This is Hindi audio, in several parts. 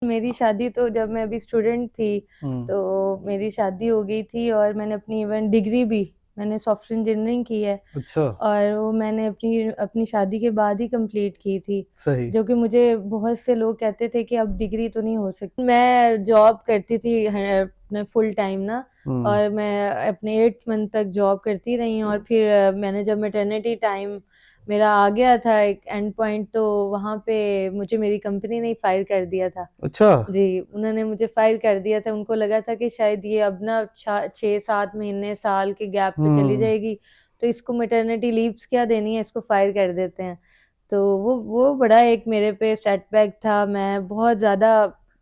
मेरी शादी तो जब मैं अभी स्टूडेंट थी, तो मेरी शादी हो गई थी और मैंने अपनी इवन डिग्री भी मैंने सॉफ्टवेयर इंजीनियरिंग की है अच्छा। और वो मैंने अपनी अपनी शादी के बाद ही कंप्लीट की थी। सही। जो कि मुझे बहुत से लोग कहते थे कि अब डिग्री तो नहीं हो सकती। मैं जॉब करती थी अपने फुल टाइम ना, और मैं अपने 8 मंथ तक जॉब करती रही हूँ और फिर मैंने जब मैटरनिटी टाइम मेरा आ गया था एक एंड पॉइंट, तो वहाँ पे मुझे मेरी कंपनी ने ही फायर कर दिया था। अच्छा। जी, उन्होंने मुझे फायर कर दिया था। उनको लगा था कि शायद ये अब ना 6-7 महीने साल के गैप पे चली हम्म। जाएगी, तो इसको मैटरनिटी लीव्स क्या देनी है, इसको फायर कर देते हैं। तो वो बड़ा एक मेरे पे सेटबैक था। मैं बहुत ज़्यादा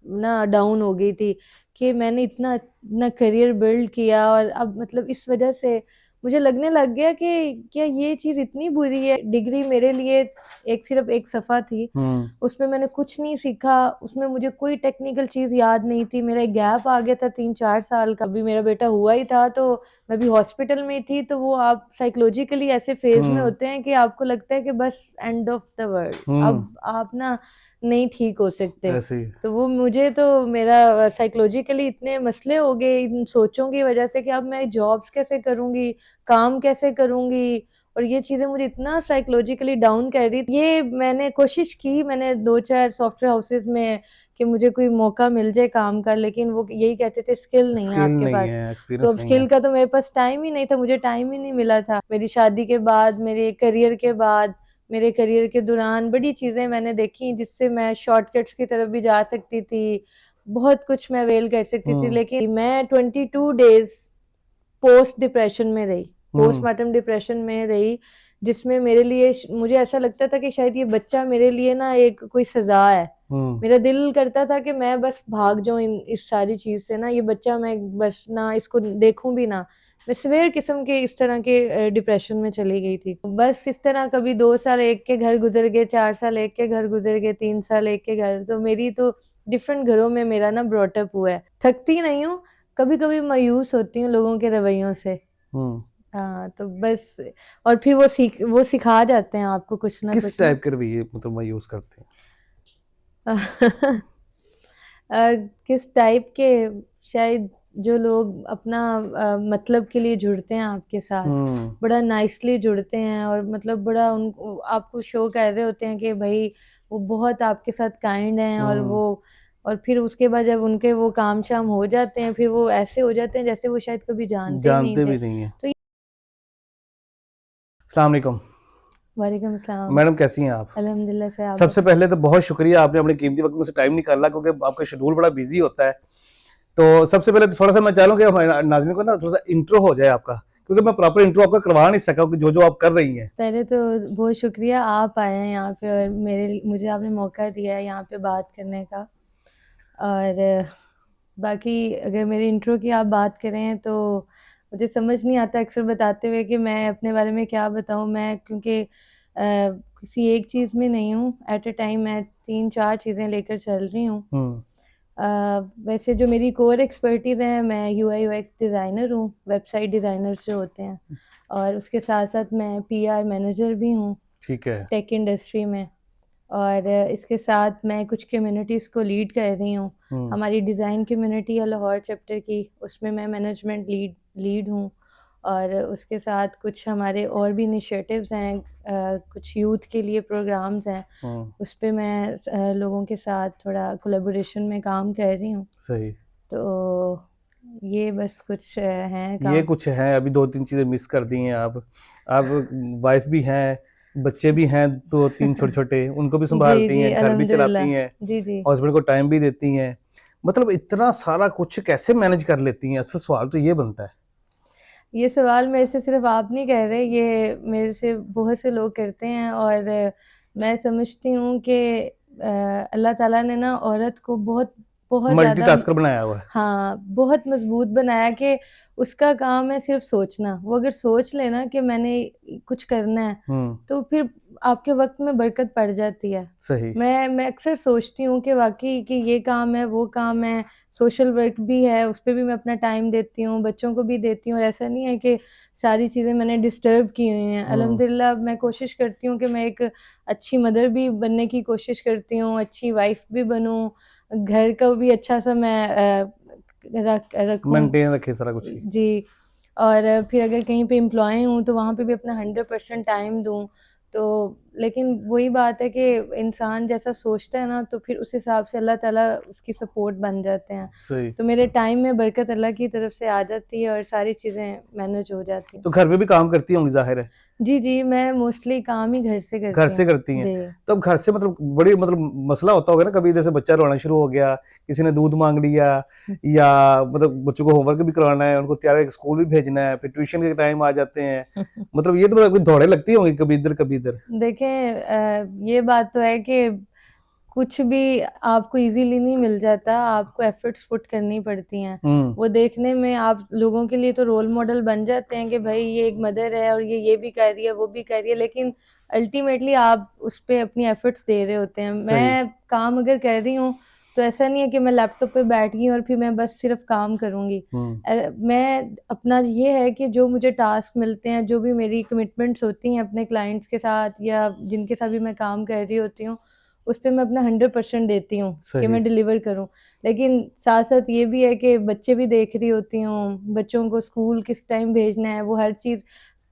ना डाउन हो गई थी कि मैंने इतना अपना करियर बिल्ड किया और अब मतलब इस वजह से मुझे लगने लग गया कि क्या ये चीज़ इतनी बुरी है। डिग्री मेरे लिए एक सिर्फ एक सफ़ा थी, हम्म। उसमें मैंने कुछ नहीं सीखा, उसमें मुझे कोई टेक्निकल चीज़ याद नहीं थी। मेरा एक गैप आ गया था 3-4 साल का। अभी मेरा बेटा हुआ ही था, तो मैं भी हॉस्पिटल में थी। तो वो आप साइकोलॉजिकली ऐसे फेज़ में हम्म। होते हैं कि आपको लगता है कि बस एंड ऑफ द वर्ल्ड, हम्म। अब आप ना नहीं ठीक हो सकते। ऐसे ही। तो वो मुझे तो मेरा साइकोलॉजिकली इतने मसले हो गए इन सोचों की वजह से कि अब मैं जॉब्स कैसे करूँगी, काम कैसे करूँगी, और ये चीज़ें मुझे इतना साइकोलॉजिकली डाउन कर रही थी। ये मैंने कोशिश की, मैंने 2-4 सॉफ्टवेयर हाउसेज़ में कि मुझे कोई मौका मिल जाए काम का, लेकिन वो यही कहते थे स्किल नहीं है स्किल आपके नहीं पास। है, तो एक्सपीरियंस अब नहीं है। स्किल का तो मेरे पास टाइम ही नहीं था, मुझे टाइम ही नहीं मिला था। मेरी शादी के बाद, मेरे करियर के बाद, मेरे करियर के दौरान बड़ी चीज़ें मैंने देखी जिससे मैं शॉर्टकट्स की तरफ भी जा सकती थी, बहुत कुछ मैं अवेल कर सकती थी, हम्म। लेकिन मैं 22 डेज़ पोस्ट डिप्रेशन में रही, हम्म। पोस्टमार्टम डिप्रेशन में रही, जिसमें मेरे लिए मुझे ऐसा लगता था कि शायद ये बच्चा मेरे लिए ना एक कोई सजा है। हम्म। मेरा दिल करता था कि मैं बस भाग जाऊं इस सारी चीज से ना, ये बच्चा मैं बस ना इसको देखूं भी ना। मैं सिवियर किस्म के इस तरह के डिप्रेशन में चली गई थी। बस इस तरह कभी 2 साल एक के घर गुजर गए, 4 साल एक के घर गुजर गए, 3 साल एक के घर। तो मेरी तो डिफरेंट घरों में मेरा ना ब्रॉटअप हुआ है। थकती नहीं हूँ, कभी कभी मायूस होती हूँ लोगों के रवैयों से। हम्म। हाँ, तो बस। और फिर वो सिखा जाते हैं आपको कुछ ना किस कुछ ना। टाइप के रवैये मतलब मैं यूज करते हैं? किस टाइप के, शायद जो लोग अपना मतलब के लिए जुड़ते हैं आपके साथ, हम्म। बड़ा नाइसली जुड़ते हैं और मतलब बड़ा उनको आपको शो कर रहे होते हैं कि भाई वो बहुत आपके साथ काइंड हैं, और हम्म। वो और फिर उसके बाद जब उनके वो काम शाम हो जाते हैं, फिर वो ऐसे हो जाते हैं जैसे वो शायद कभी जानते ही नहीं जानते थे। भी नहीं है। तो अस्सलाम वालेकुम। वालेकुम सलाम। मैडम कैसी हैं आप? अल्हम्दुलिल्लाह से, आप सबसे बताएं। पहले तो बहुत शुक्रिया, आपने अपने कीमती वक्त में से टाइम निकाला, क्योंकि आपका शेड्यूल बड़ा बिजी होता है। तो सबसे पहले तो थोड़ा सा मैं चाह लूँ कि हमारे नाज़रीन को ना थोड़ा सा इंट्रो हो जाए आपका, क्योंकि मैं प्रॉपर इंट्रो आपका करवा नहीं सका कि जो जो आप कर रही हैं। पहले तो बहुत शुक्रिया, आप आए हैं यहाँ पे और मुझे आपने मौका दिया है यहाँ पे बात करने का। और बाकी अगर मेरे इंट्रो की आप बात करें तो मुझे समझ नहीं आता अक्सर बताते हुए कि मैं अपने बारे में क्या बताऊँ। मैं क्योंकि किसी एक चीज़ में नहीं हूँ, एट अ टाइम मैं 3-4 चीज़ें लेकर चल रही हूँ। हम्म। वैसे जो मेरी कोर एक्सपर्टीज़ है, मैं यूआई यूएक्स डिज़ाइनर हूँ, वेबसाइट डिज़ाइनर्स जो होते हैं, और उसके साथ साथ मैं पीआर मैनेजर भी हूँ ठीक है। टेक इंडस्ट्री में। और इसके साथ मैं कुछ कम्युनिटीज़ को लीड कर रही हूँ। हम्म। हमारी डिज़ाइन कम्युनिटी है लाहौर चैप्टर की, उसमें मैं मैनेजमेंट लीड हूँ। और उसके साथ कुछ हमारे और भी इनिशिएटिव्स हैं, कुछ यूथ के लिए प्रोग्राम्स हैं, हम्म। उस पे मैं लोगों के साथ थोड़ा कोलैबोरेशन में काम कर रही हूँ। सही। तो ये बस कुछ हैं ये काम। कुछ है, अभी दो तीन चीजें मिस कर दी हैं आप। आप वाइफ भी हैं, बच्चे भी हैं, दो तीन छोटे छोटे, उनको भी जी संभालती जी, हैं, घर भी चलाती अल्हम्दुलिल्लाह। हैं, जी जी। हस्बैंड को टाइम भी देती हैं। मतलब इतना सारा कुछ कैसे मैनेज कर लेती हैं? असल सवाल तो ये बनता है। ये सवाल मेरे से सिर्फ आप नहीं कह रहे, ये मेरे से बहुत से लोग करते हैं। और मैं समझती हूँ कि अल्लाह ताला ने ना औरत को बहुत बहुत ज़्यादा, मल्टीटास्कर बनाया हुआ है। हाँ, बहुत मजबूत बनाया कि उसका काम है सिर्फ सोचना। वो अगर सोच लेना कि मैंने कुछ करना है, हम्म। तो फिर आपके वक्त में बरकत पड़ जाती है। सही। मैं अक्सर सोचती हूँ कि वाकई कि ये काम है, वो काम है, सोशल वर्क भी है, उस पे भी मैं अपना टाइम देती हूँ, बच्चों को भी देती हूँ। और ऐसा नहीं है कि सारी चीज़ें मैंने डिस्टर्ब की हुई हैं। हम्म। अल्हम्दुलिल्लाह मैं कोशिश करती हूँ कि मैं एक अच्छी मदर भी बनने की कोशिश करती हूँ, अच्छी वाइफ भी बनूँ, घर का भी अच्छा सा मैं रखूं। मेंटेन रखे सारा कुछ ही। जी। और फिर अगर कहीं पे एम्प्लॉय हूँ तो वहाँ पे भी अपना 100% टाइम दूँ। तो लेकिन वही बात है कि इंसान जैसा सोचता है ना, तो फिर उस हिसाब से अल्लाह ताला उसकी सपोर्ट बन जाते हैं। सही। तो मेरे टाइम में बरकत अल्लाह की तरफ से आ जाती है और सारी चीज़ें मैनेज हो जाती हैं। तो घर पे भी काम करती होंगी जाहिर है। जी, जी, मैं मोस्टली काम ही घर से घर करती से हूँ। करती हैं। जी। तो अब घर से मतलब बड़ी मतलब मसला होता होगा ना कभी, जैसे बच्चा रोना शुरू हो गया, किसी ने दूध माँग लिया, या मतलब बच्चों को होमवर्क भी करवाना है, उनको तैयार स्कूल भी भेजना है, फिर ट्यूशन के टाइम आ जाते हैं। मतलब ये तो मतलब दौड़े लगती होंगी कभी इधर कभी इधर। देखें, ये बात तो है कि कुछ भी आपको इज़ीली नहीं मिल जाता, आपको एफ़र्ट्स पुट करनी पड़ती हैं। हुँ, वो देखने में आप लोगों के लिए तो रोल मॉडल बन जाते हैं कि भई ये एक मदर है और ये भी कर रही है, वो भी कर रही है, लेकिन अल्टीमेटली आप उस पे अपनी एफ़र्ट्स दे रहे होते हैं। सही। मैं काम अगर कर रही हूँ, तो ऐसा नहीं है कि मैं लैपटॉप पे बैठ गई और फिर मैं बस सिर्फ़ काम करूँगी। हुँ, मैं अपना ये है कि जो मुझे टास्क मिलते हैं, जो भी मेरी कमिटमेंट्स होती हैं अपने क्लाइंट्स के साथ या जिनके साथ भी मैं काम कर रही होती हूँ, उस पे मैं अपना 100% देती हूँ कि सही। मैं डिलीवर करूँ। लेकिन साथ-साथ ये भी है कि बच्चे भी देख रही होती हूँ, बच्चों को स्कूल किस टाइम भेजना है, वो हर चीज़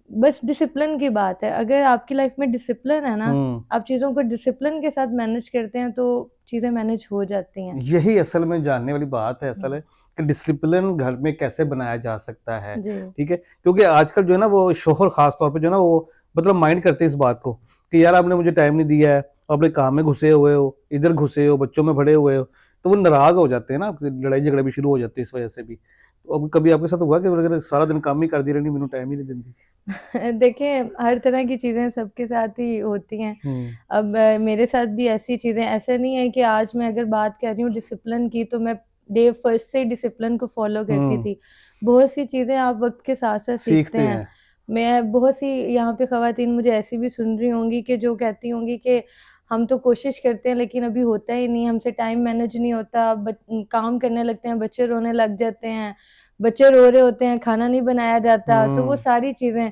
बस डिसिप्लिन की बात है। अगर आपकी लाइफ़ में डिसिप्लिन है ना, हुँ। आप चीज़ों को डिसिप्लिन के साथ मैनेज करते हैं, तो चीज़ें मैनेज हो जाती हैं। यही असल में जानने वाली बात है असल हुँ। है कि डिसिप्लिन घर में कैसे बनाया जा सकता है, जी। ठीक है? क्योंकि आजकल जो है ना वो शोहर ख़ास तौर पे जो है ना वो मतलब माइंड करते हैं इस बात को कि यार आपने मुझे टाइम नहीं दिया है, अपने काम में घुसे हुए हो, इधर घुसे हो, बच्चों में पड़े हुए हो, तो वो नाराज़ हो जाते हैं ना, लड़ाई झगड़े भी शुरू हो जाते हैं इस वजह से भी। तो अब कभी आपके साथ हुआ कि अगर सारा दिन काम ही करदी रहनी, मैनू टाइम ही नहीं देंदी? देखिए, हर तरह की चीज़ें सबके साथ ही होती हैं। हुँ, अब मेरे साथ भी ऐसी चीज़ें ऐसा नहीं है कि आज मैं अगर बात कर रही हूँ डिसिप्लिन की, तो मैं डे फर्स्ट से डिसिप्लिन को फ़ॉलो करती हुँ, थी। बहुत सी चीज़ें आप वक़्त के साथ-साथ सीखते सीखते हैं। हैं। मैं बहुत सी यहाँ पे ख़वातीन मुझे ऐसी भी सुन रही होंगी कि जो कहती होंगी कि हम तो कोशिश करते हैं लेकिन अभी होता ही नहीं, हमसे टाइम मैनेज नहीं होता, काम करने लगते हैं, बच्चे रोने लग जाते हैं, बच्चे रो रहे होते हैं, खाना नहीं बनाया जाता, तो वो हुँ, सारी चीज़ें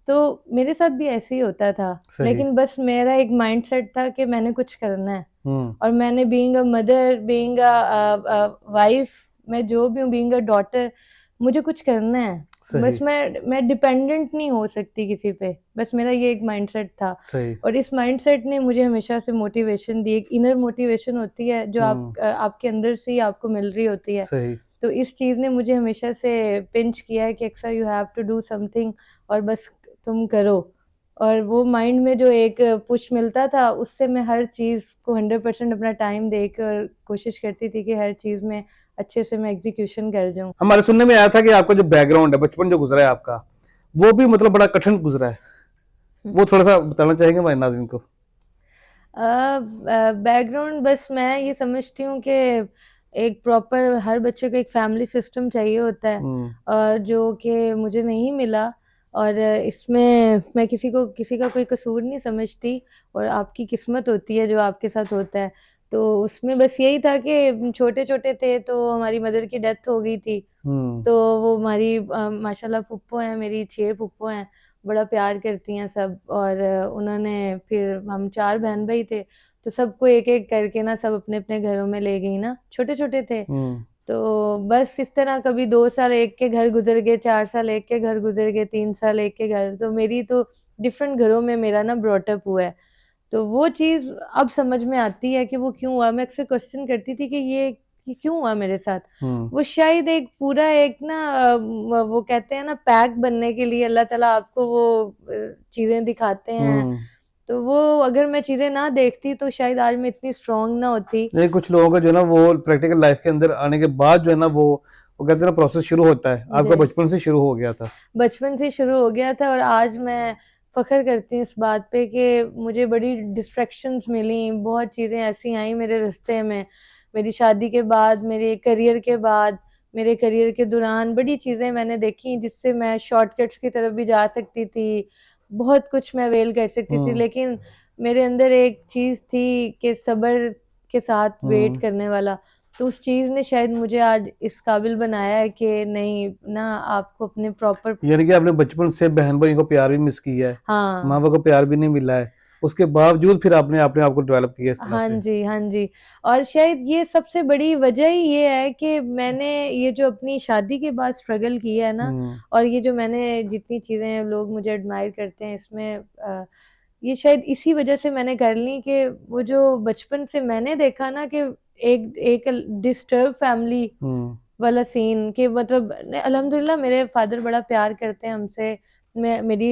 तो मेरे साथ भी ऐसे ही होता था, सही। लेकिन बस मेरा एक माइंडसेट था कि मैंने कुछ करना है हुँ, और मैंने being a mother, being wife, मैं जो भी हूँ, बीइंग अ डॉटर, मुझे कुछ करना है। बस सही, मैं डिपेंडेंट नहीं हो सकती किसी पे, बस मेरा ये एक माइंडसेट था सही। और इस माइंडसेट ने मुझे हमेशा से मोटिवेशन दी। एक इनर मोटिवेशन होती है जो हुँ, आपके अंदर से ही आपको मिल रही होती है। सही। तो इस चीज़ ने मुझे हमेशा से पिंच किया है कि अक्सर you have to do something और बस तुम करो। और वो माइंड में जो एक पुश मिलता था, उससे मैं हर चीज़ को 100% अपना टाइम देकर कोशिश करती थी कि हर चीज़ में अच्छे से मैं एग्ज़ीक्यूशन कर जाऊँ। हमारे सुनने में आया था कि आपका जो बैकग्राउंड है, बचपन जो गुज़रा है आपका, वो भी मतलब बड़ा कठिन गुज़रा है। वो थोड़ा-सा बताना चाहेंगे हमारे नाज़रीन को? बैकग्राउंड बस मैं ये समझती हूँ कि एक प्रॉपर हर बच्चे को एक फैमिली सिस्टम चाहिए होता है, हुँ, जो कि मुझे नहीं मिला और इसमें मैं किसी का कोई कसूर नहीं समझती और आपकी किस्मत होती है जो आपके साथ होता है। तो उसमें बस यही था कि छोटे-छोटे थे तो हमारी मदर की डेथ हो गई थी। हुँ, तो वो हमारी माशाल्लाह फूप्पो हैं, मेरी 6 फूप्पो हैं, बड़ा प्यार करती हैं सब और उन्होंने फिर हम 4 बहन-भाई थे, तो सबको एक-एक करके ना सब अपने-अपने घरों में ले गई ना, छोटे-छोटे थे। हुँ, तो बस इस तरह कभी 2 साल एक के घर गुज़र गए, 4 साल एक के घर गुज़र गए, 3 साल एक के घर, तो मेरी तो डिफरेंट घरों में मेरा ना ब्रॉट अप हुआ है। तो वो चीज़ अब समझ में आती है कि वो क्यों हुआ। मैं अक्सर क्वेश्चन करती थी कि ये क्यों हुआ मेरे साथ? हुँ, वो शायद एक पूरा एक ना वो कहते हैं ना पैक बनने के लिए अल्लाह ताला आपको वो चीज़ें दिखाते हैं। हुँ। तो वो अगर मैं चीज़ें ना देखती तो शायद आज मैं इतनी स्ट्रॉन्ग ना होती। नहीं, कुछ लोगों का जो है ना वो प्रैक्टिकल लाइफ़ के अंदर आने के बाद जो है ना वो कहते हैं ना प्रोसेस शुरू होता है। जी। आपका बचपन से शुरू हो गया था। बचपन से शुरू हो गया था और आज मैं फ़ख्र करती हूँ इस बात पे कि मुझे बड़ी डिस्ट्रैक्शंस मिली, बहुत चीज़ें ऐसी आई मेरे रास्ते में। मेरी शादी के बाद, मेरे करियर के बाद, मेरे करियर के दौरान बड़ी चीज़ें मैंने देखी जिससे मैं शॉर्टकट्स की तरफ भी जा सकती थी, बहुत कुछ मैं अवेल कर सकती थी, हुँ, लेकिन मेरे अंदर एक चीज़ थी कि सब्र के साथ वेट हुँ। करने वाला। तो उस चीज़ ने शायद मुझे आज इस काबिल बनाया है कि नहीं ना आपको अपने प्रॉपर यानी कि आपने बचपन से बहन-भाइयों को प्यार भी मिस किया है, हाँ, माँ-बाप को प्यार भी नहीं मिला है। उसके बावजूद फिर आपने अपने आप को डेवलप किया इस तरह हाँ से। जी, हाँ जी। और शायद ये सबसे बड़ी वजह ही ये है कि मैंने ये जो अपनी शादी के बाद स्ट्रगल किया है ना, हम्म। और ये जो मैंने जितनी चीज़ें लोग मुझे एडमायर करते हैं इसमें ये शायद इसी वजह से मैंने कर ली कि वो जो बचपन से मैंने देखा ना कि एक एक डिस्टर्ब फैमिली हम्म। वाला सीन कि मतलब अल्हम्दुलिल्लाह मेरे फादर बड़ा प्यार करते हैं हमसे। मैं मेरी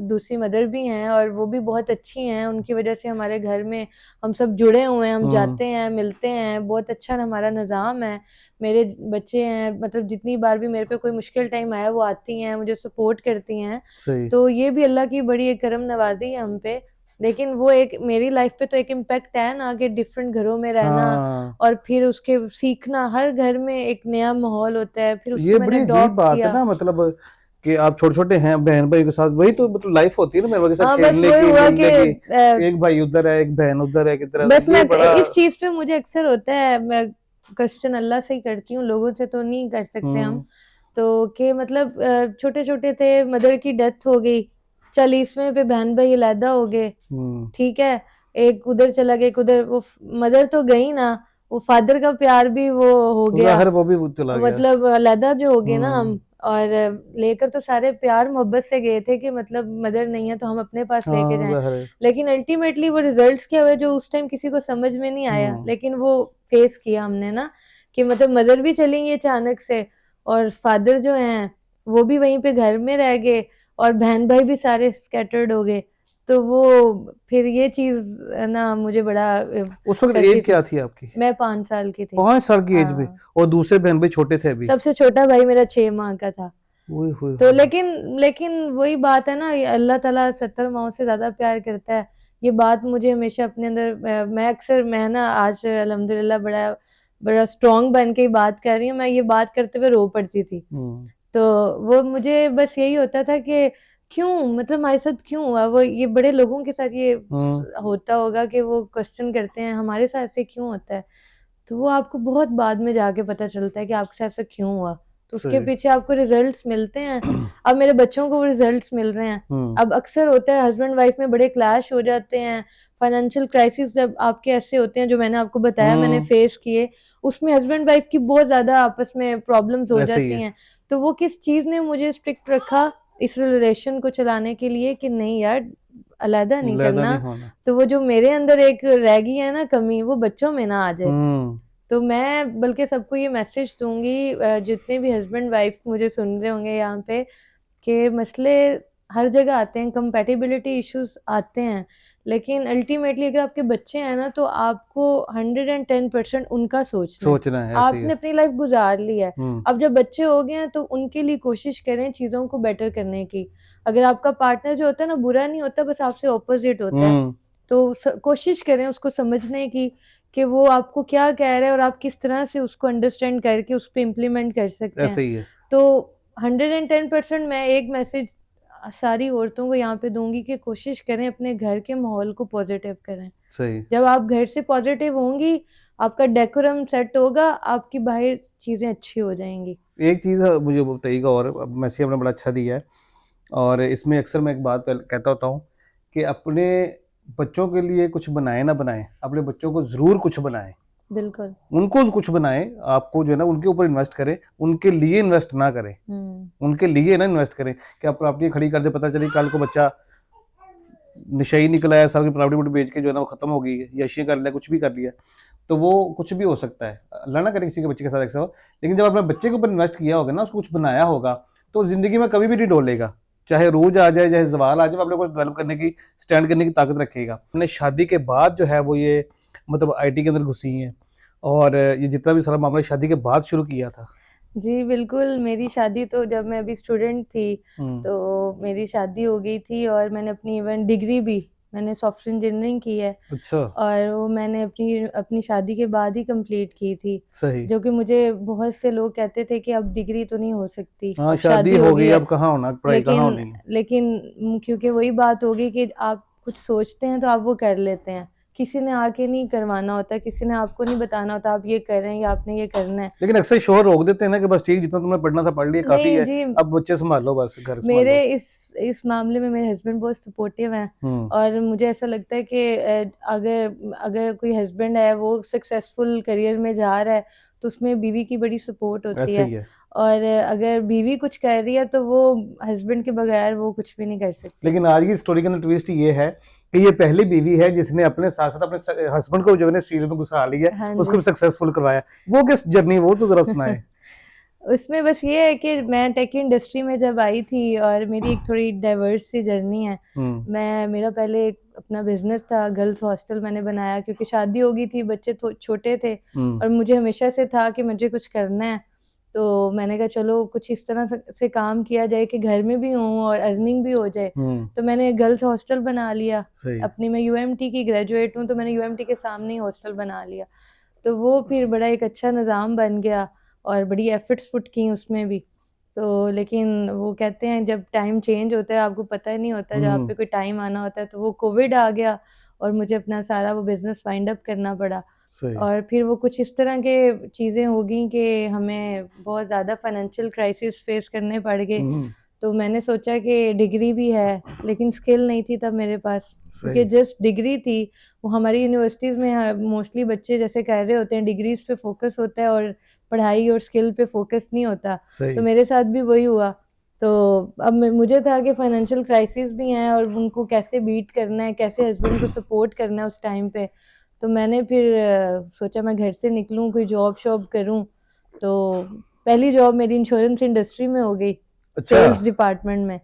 दूसरी मदर भी हैं और वो भी बहुत अच्छी हैं, उनकी वजह से हमारे घर में हम सब जुड़े हुए हैं, हम हम्म। जाते हैं, मिलते हैं, बहुत अच्छा हमारा निज़ाम है। मेरे बच्चे हैं, मतलब जितनी बार भी मेरे पे कोई मुश्किल टाइम आया वो आती हैं, मुझे सपोर्ट करती हैं। सही। तो ये भी अल्लाह की बड़ी एक करम नवाज़ी है हम पे। लेकिन वो एक मेरी लाइफ पे तो एक इम्पैक्ट है ना कि डिफरेंट घरों में रहना, हाँ, और फिर उसके सीखना, हर घर में एक नया माहौल होता है, फिर उसको ये मैंने बड़ी अजीब अडॉप्ट बात है किया। ना, मतलब कि आप छोटे छोटे हैं बहन भाई के साथ, वही तो मतलब लाइफ होती है ना, मेरे के साथ हाँ, बस खेलने वही की, हुआ कि मिलने की। एक भाई उधर है, एक बहन उधर है, की तरह बस ये मैं बड़ा। इस चीज पे मुझे अक्सर होता है, मैं क्वेश्चन अल्लाह से ही करती हूँ, लोगों से तो नहीं कर सकते हम। हम्म। तो कि मतलब छोटे छोटे थे, मदर की डेथ हो गई, 40वें पे बहन भाई अलहदा हो गए, हम्म। ठीक है, एक उधर चला गया, एक उधर, वो मदर तो गई ना, वो फादर का प्यार भी वो हो गया, ज़ाहिर वो भी चला गया। मतलब अलहदा जो हो गए ना हम। हम्म। और लेकर तो सारे प्यार मोहब्बत से गए थे कि मतलब मदर नहीं है तो हम अपने पास लेके हाँ, जाएं। ज़ाहिर है। लेकिन अल्टीमेटली वो रिजल्ट्स क्या हुए जो उस टाइम किसी को समझ में नहीं आया, हम्म। लेकिन वो फेस किया हमने ना, कि मतलब मदर भी चली गई अचानक से, और फादर जो हैं वो भी वहीं पे घर में रह गए, और बहन भाई भी सारे स्कैटर्ड हो गए। तो वो फिर ये चीज ना मुझे बड़ा उस वक्त करती एज थी। क्या थी आपकी? मैं 5 साल की थी। 5 साल की एज में? हाँ, और दूसरे बहन भाई छोटे थे अभी? सबसे छोटा भाई मेरा 6 माह का था। ओए होए तो होए। लेकिन लेकिन वही बात है ना, ये अल्लाह ताला 70 माओं से ज्यादा प्यार करता है। ये बात मुझे हमेशा अपने अंदर, मैं ना आज अल्हम्दुलिल्लाह बड़ा बड़ा स्ट्रांग बन के ही बात कर रही हूँ। मैं ये बात करते हुए रो पड़ती थी। हम्म। तो वो मुझे बस यही होता था कि क्यों, मतलब हमारे साथ क्यों हुआ, वो ये बड़े लोगों के साथ ये हम्म। होता होगा कि वो क्वेश्चन करते हैं, हमारे साथ ऐसे क्यों होता है। तो वो आपको बहुत बाद में जाके पता चलता है कि आपके साथ ऐसा क्यों हुआ। तो उसके सही। पीछे आपको रिजल्ट्स मिलते हैं। अब मेरे बच्चों को वो रिजल्ट्स मिल रहे हैं। हम्म। अब अक्सर होता है हस्बैंड वाइफ में बड़े क्लैश हो जाते हैं, फाइनेंशियल क्राइसिस जब आपके ऐसे होते हैं जो मैंने आपको बताया मैंने हम्म। फेस किए, उसमें हस्बैंड वाइफ की बहुत ज्यादा आपस में प्रॉब्लम्स हो ऐसे ही जाती है। हैं। तो वो किस चीज ने मुझे स्ट्रिक्ट रखा इस रिलेशन को चलाने के लिए कि नहीं यार, अलहदा नहीं लैदा करना। नहीं होना। तो वो जो मेरे अंदर एक रह गई है ना कमी, वो बच्चों में ना आ जाए। हम्म। तो मैं बल्कि सबको ये मैसेज दूंगी, जितने भी हस्बैंड वाइफ मुझे सुन रहे होंगे यहाँ पे, कि मसले हर जगह आते हैं, कंपैटिबिलिटी इश्यूज आते हैं, लेकिन अल्टीमेटली अगर आपके बच्चे हैं ना तो आपको 110% उनका सोचना है। सोचना है, ऐसे ही आपने है। अपनी लाइफ गुजार ली है, हम्म। अब जब बच्चे हो गए हैं तो उनके लिए कोशिश करें चीज़ों को बेटर करने की। अगर आपका पार्टनर जो होता है ना बुरा नहीं होता, बस आपसे ऑपोजिट होता है, हम्म। तो कोशिश करें उसको समझने की कि वो आपको क्या कह रहा है और आप किस तरह से उसको अंडरस्टैंड करके उस पर इम्प्लीमेंट कर सकते हैं। ऐसे ही है। तो 110% मैं एक मैसेज सारी औरतों को यहाँ पे दूंगी कि कोशिश करें अपने घर के माहौल को पॉजिटिव करें। सही। जब आप घर से पॉजिटिव होंगी, आपका डेकोरम सेट होगा, आपकी बाहर चीज़ें अच्छी हो जाएंगी। एक चीज़ मुझे वो बताइएगा, और मैसेज आपने बड़ा अच्छा दिया है, और इसमें अक्सर मैं एक बात कहता होता हूँ कि अपने बच्चों के लिए कुछ बनाए ना बनाए, अपने बच्चों को ज़रूर कुछ बनाएं, बिल्कुल। उनको कुछ बनाएं। आपको जो है ना उनके ऊपर इन्वेस्ट करें, उनके लिए इन्वेस्ट ना करें, उनके लिए ना इन्वेस्ट करें कि आप प्रॉपर्टी खड़ी कर दे, पता चले कल को बच्चा नशे ही निकला है, सारी प्रॉपर्टी वोटी बेच के जो है ना वो खत्म हो गई है, यशी कर लिया, कुछ भी कर लिया, तो वो कुछ भी हो सकता है। अल्लाह ना करे किसी के बच्चे के साथ ऐसा हो, लेकिन जब आपने बच्चे के ऊपर इन्वेस्ट किया होगा ना, उसको कुछ बनाया होगा, तो जिंदगी में कभी भी नहीं डोलेगा, चाहे रोज आ जाए, चाहे जवाल आ जाए, अपने को डेवलप करने की, स्टैंड करने की ताकत रखेगा। अपने शादी के बाद जो है वो ये मतलब आईटी के अंदर घुसी हैं, और ये जितना भी सारा मामला शादी के बाद शुरू किया था। जी बिल्कुल, मेरी शादी तो जब मैं अभी स्टूडेंट थी, तो मेरी शादी हो गई थी, और मैंने अपनी इवन डिग्री भी, मैंने सॉफ्टवेयर इंजीनियरिंग की है, अच्छा। और वो मैंने अपनी अपनी शादी के बाद ही कंप्लीट की थी। सही। जो कि मुझे बहुत से लोग कहते थे कि अब डिग्री तो नहीं हो सकती, हाँ, अब शादी शादी हो हो गई गई, है। अब कहाँ होना, पढ़ाई कहाँ लेकिन होनी है। लेकिन क्योंकि वही बात होगी कि आप कुछ सोचते हैं तो आप वो कर लेते हैं, किसी ने आके नहीं करवाना होता, किसी ने आपको नहीं बताना होता आप ये कर रहे हैं या आपने ये करना है। लेकिन अक्सर शोहर रोक देते हैं ना कि बस ठीक, जितना तुमने पढ़ना था पढ़ लिया, काफी नहीं है, जी, अब बच्चे संभालो, बस घर संभालो। मेरे इस मामले में मेरे हस्बैंड बहुत सपोर्टिव हैं और मुझे ऐसा लगता है कि अगर अगर कोई हस्बैंड है वो सक्सेसफुल करियर में जा रहा है तो उसमें बीवी की बड़ी सपोर्ट होती ऐसे है, ही है। और अगर बीवी कुछ कर रही है तो वो हस्बैंड के बगैर वो कुछ भी नहीं कर सकती। लेकिन आज की स्टोरी के अंदर ट्विस्ट ये है कि ये पहली बीवी है जिसने अपने साथ साथ अपने हस्बैंड को जो है सीरियल में घुसा लिया, हाँ उसको जी। भी सक्सेसफुल करवाया। वो किस जर्नी, वो तो जरा सुनाए। उसमें बस ये है कि मैं टेक इंडस्ट्री में जब आई थी और मेरी एक थोड़ी डाइवर्स सी जर्नी है। मेरा पहले एक अपना बिजनेस था, गर्ल्स हॉस्टल मैंने बनाया क्योंकि शादी हो गई थी, बच्चे छोटे थे और मुझे हमेशा से था कि मुझे कुछ करना है। तो मैंने कहा चलो कुछ इस तरह से काम किया जाए कि घर में भी हूँ और अर्निंग भी हो जाए। तो मैंने गर्ल्स हॉस्टल बना लिया अपनी। मैं यूएमटी की ग्रेजुएट हूँ तो मैंने यूएमटी के सामने ही हॉस्टल बना लिया। तो वो फिर बड़ा एक अच्छा निज़ाम बन गया और बड़ी एफर्ट्स पुट की उसमें भी। तो लेकिन वो कहते हैं जब टाइम चेंज होता है आपको पता ही नहीं होता, जब आप पे कोई टाइम आना होता है। तो वो कोविड आ गया और मुझे अपना सारा वो बिजनेस वाइंड अप करना पड़ा और फिर वो कुछ इस तरह के चीज़ें हो गई कि हमें बहुत ज़्यादा फाइनेंशियल क्राइसिस फेस करने पड़ गए। तो मैंने सोचा कि डिग्री भी है लेकिन स्किल नहीं थी तब मेरे पास, क्योंकि जस्ट डिग्री थी। वो हमारी यूनिवर्सिटीज़ में मोस्टली बच्चे जैसे कह रहे होते हैं डिग्रीज पे फोकस होता है और पढ़ाई और स्किल पे फोकस नहीं होता। तो मेरे साथ भी वही हुआ। तो अब मुझे था कि फाइनेंशियल क्राइसिस भी हैं और उनको कैसे बीट करना है, कैसे हस्बैंड को सपोर्ट करना है उस टाइम पे। तो मैंने फिर सोचा मैं घर से निकलूं, कोई जॉब शॉब करूं। तो पहली जॉब मेरी इंश्योरेंस इंडस्ट्री में हो गई। अच्छा। सेल्स डिपार्टमेंट में,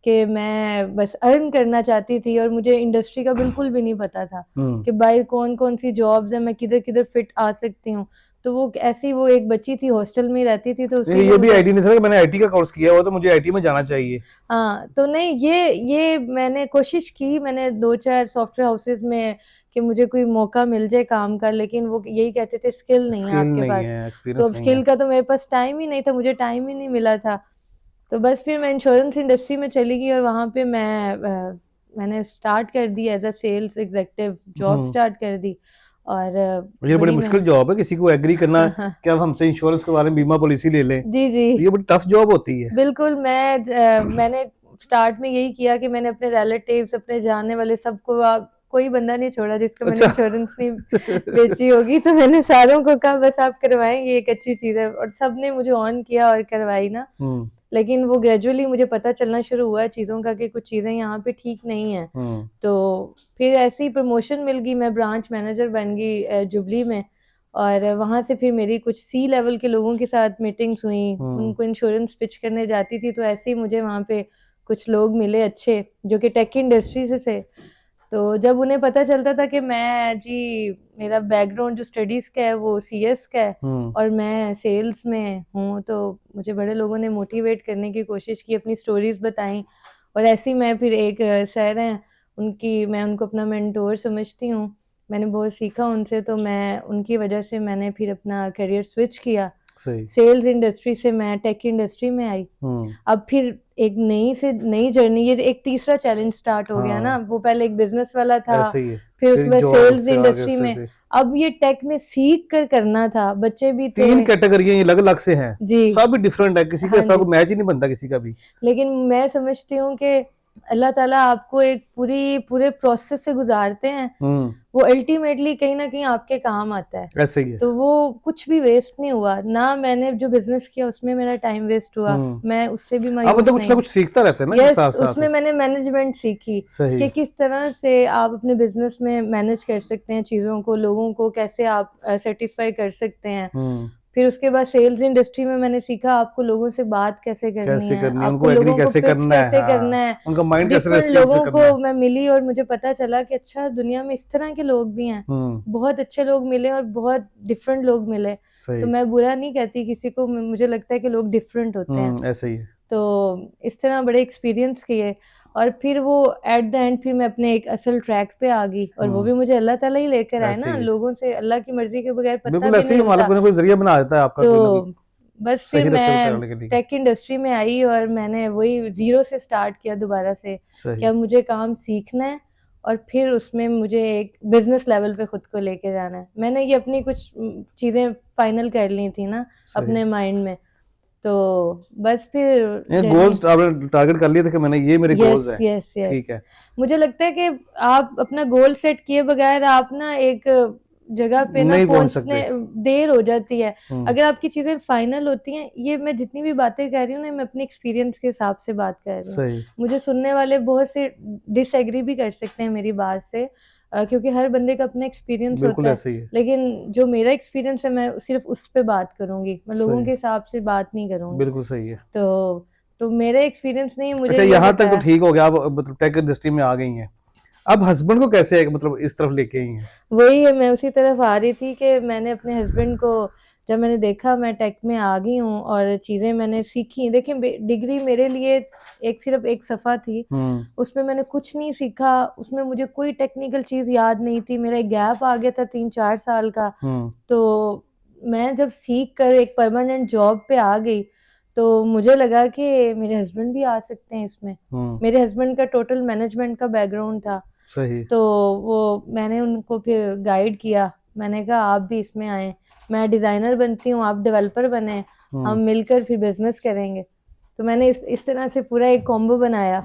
कि मैं बस अर्न करना चाहती थी और मुझे इंडस्ट्री का बिल्कुल भी नहीं पता था कि बाहर कौन कौन सी जॉब्स हैं, मैं किधर किधर फिट आ सकती हूँ। तो वो ऐसी वो एक बच्ची थी हॉस्टल में रहती थी, तो उसी ये भी आईटी नहीं था कि मैंने आईटी का कोर्स किया हुआ तो मुझे आईटी में जाना चाहिए। हाँ, तो नहीं, ये मैंने कोशिश की, मैंने 2-4 सॉफ्टवेयर हाउसेस में कि मुझे कोई मौका मिल जाए काम का, लेकिन वो यही कहते थे स्किल नहीं है आपके पास। तो अब स्किल का तो मेरे पास टाइम ही नहीं था, मुझे टाइम ही नहीं मिला था। तो बस फिर मैं इंश्योरेंस इंडस्ट्री में चली गई और वहाँ पे मैंने स्टार्ट कर दी as a sales executive, job start कर दी। और ये बड़ी मुश्किल जॉब है किसी को एग्री करना कि अब हमसे इंश्योरेंस के बारे में बीमा पॉलिसी ले लें। जी जी, ये बड़ी टफ जॉब होती है। बिल्कुल। मैंने स्टार्ट में यही किया कि मैंने अपने रिलेटिव्स, अपने जानने वाले सबको, कोई बंदा नहीं छोड़ा जिसको मैंने इंश्योरेंस नहीं बेची होगी। तो मैंने सारों को कहा बस आप करवाएं, ये एक अच्छी चीज है, और सबने मुझे ऑन किया और करवाई ना। लेकिन वो ग्रेजुअली मुझे पता चलना शुरू हुआ चीज़ों का कि कुछ चीज़ें यहाँ पे ठीक नहीं है। तो फिर ऐसी प्रमोशन मिल गई, मैं ब्रांच मैनेजर बन गई जुबली में। और वहाँ से फिर मेरी कुछ सी लेवल के लोगों के साथ मीटिंग्स हुई, उनको इंश्योरेंस पिच करने जाती थी। तो ऐसे ही मुझे वहाँ पे कुछ लोग मिले अच्छे जो कि टेक इंडस्ट्री से थे। तो जब उन्हें पता चलता था कि मेरा बैकग्राउंड जो स्टडीज़ का है वो सीएस का है और मैं सेल्स में हूँ, तो मुझे बड़े लोगों ने मोटिवेट करने की कोशिश की, अपनी स्टोरीज बताई। और ऐसे ही मैं फिर एक सर हैं मैं उनको अपना मेंटोर समझती हूँ, मैंने बहुत सीखा उनसे। तो मैं उनकी वजह से मैंने फिर अपना करियर स्विच किया, सेल्स इंडस्ट्री से मैं टेक इंडस्ट्री में आई। अब फिर एक नई जर्नी, ये एक तीसरा चैलेंज स्टार्ट हो गया ना। वो पहले एक बिजनेस वाला था, फिर उसके बाद सेल्स इंडस्ट्री में, अब ये टेक में सीख कर करना था। बच्चे भी थे, 3 कैटेगरियां अलग अलग से हैं जी, सब डिफरेंट है, किसी के साथ मैच ही नहीं बनता किसी का भी। लेकिन मैं समझती हूँ कि अल्लाह ताला आपको एक पूरे प्रोसेस से गुजारते हैं, वो अल्टीमेटली कहीं ना कहीं आपके काम आता है। ऐसे ही है। तो वो कुछ भी वेस्ट नहीं हुआ ना, मैंने जो बिजनेस किया उसमें मेरा टाइम वेस्ट हुआ, मैं उससे भी मायूस मतलब कुछ ना कुछ सीखता रहता है ना। यस, उसमें मैंने मैनेजमेंट सीखी कि किस तरह से आप अपने बिजनेस में मैनेज कर सकते हैं चीजों को, लोगों को कैसे आप सेटिस्फाई कर सकते हैं। फिर उसके बाद सेल्स इंडस्ट्री में मैंने सीखा आपको लोगों से बात कैसे करनी है, आपको लोगों को पिच कैसे करना है, उनका माइंड कैसे डिफरेंट लोगों को मैं मिली और मुझे पता चला कि अच्छा दुनिया में इस तरह के लोग भी हैं। बहुत अच्छे लोग मिले और बहुत डिफरेंट लोग मिले। तो मैं बुरा नहीं कहती किसी को, मुझे लगता है कि लोग डिफरेंट होते हैं, ऐसे ही है। तो इस तरह बड़े एक्सपीरियंस किए। और फिर वो एट द एंड फिर मैं अपने एक असल ट्रैक पे आ गई, और वो भी मुझे अल्लाह ताला ही लेकर आए ना, लोगों से अल्लाह की मर्जी के बगैर पता भी नहीं चलता। कोई जरिया बना देता है आपका। तो बस फिर मैं टेक इंडस्ट्री में आई और मैंने वही जीरो से स्टार्ट किया दोबारा से कि अब मुझे काम सीखना है और फिर उसमें मुझे एक बिजनेस लेवल पे खुद को लेके जाना है। मैंने ये अपनी कुछ चीजें फाइनल कर ली थी ना सही। अपने माइंड में, तो बस फिर ये जर्नी। गोल्स आपने टारगेट कर लिए थे कि मैंने ये मेरे गोल्स यस हैं। यस ठीक यस। है। मुझे लगता है कि आप अपना गोल सेट किए बगैर आप ना एक जगह पे ना नहीं पहुंच पहुंचने सकते। देर हो जाती है। हम्म। अगर आपकी चीजें फाइनल होती हैं, ये मैं जितनी भी बातें कर रही हूँ ना, मैं अपने एक्सपीरियंस के हिसाब से बात कर रही हूँ। सही। मुझे सुनने वाले बहुत से डिसएग्री भी कर सकते हैं मेरी बात से, क्योंकि हर बंदे का अपना एक्सपीरियंस बिल्कुल होता है। ऐसे ही है। लेकिन जो मेरा एक्सपीरियंस है मैं सिर्फ उस पे बात करूंगी, मैं लोगों सही। के हिसाब से बात नहीं करूंगी। बिल्कुल सही है। तो मेरा एक्सपीरियंस नहीं, मुझे अच्छा, ये यहाँ तक तो बताया। ठीक हो गया, आप मतलब टेक इंडस्ट्री में आ गई हैं। अब हस्बैंड को कैसे मतलब इस तरफ लेके आई हैं? वही है, मैं उसी तरफ आ रही थी कि मैंने अपने हस्बैंड को, जब मैंने देखा मैं टेक में आ गई हूँ और चीज़ें मैंने सीखी। देखिए डिग्री मेरे लिए एक सिर्फ एक सफ़ा थी, उसमें मैंने कुछ नहीं सीखा, उसमें मुझे कोई टेक्निकल चीज़ याद नहीं थी, मेरा एक गैप आ गया था 3-4 साल का। तो मैं जब सीख कर एक परमानेंट जॉब पे आ गई, तो मुझे लगा कि मेरे हस्बैंड भी आ सकते हैं इसमें। मेरे हस्बैंड का टोटल मैनेजमेंट का बैकग्राउंड था, सही। तो वो मैंने उनको फिर गाइड किया। मैंने कहा आप भी इसमें आए, मैं डिज़ाइनर बनती हूँ, आप डेवलपर बने, हम मिलकर फिर बिजनेस करेंगे। तो मैंने इस तरह से पूरा एक कॉम्बो बनाया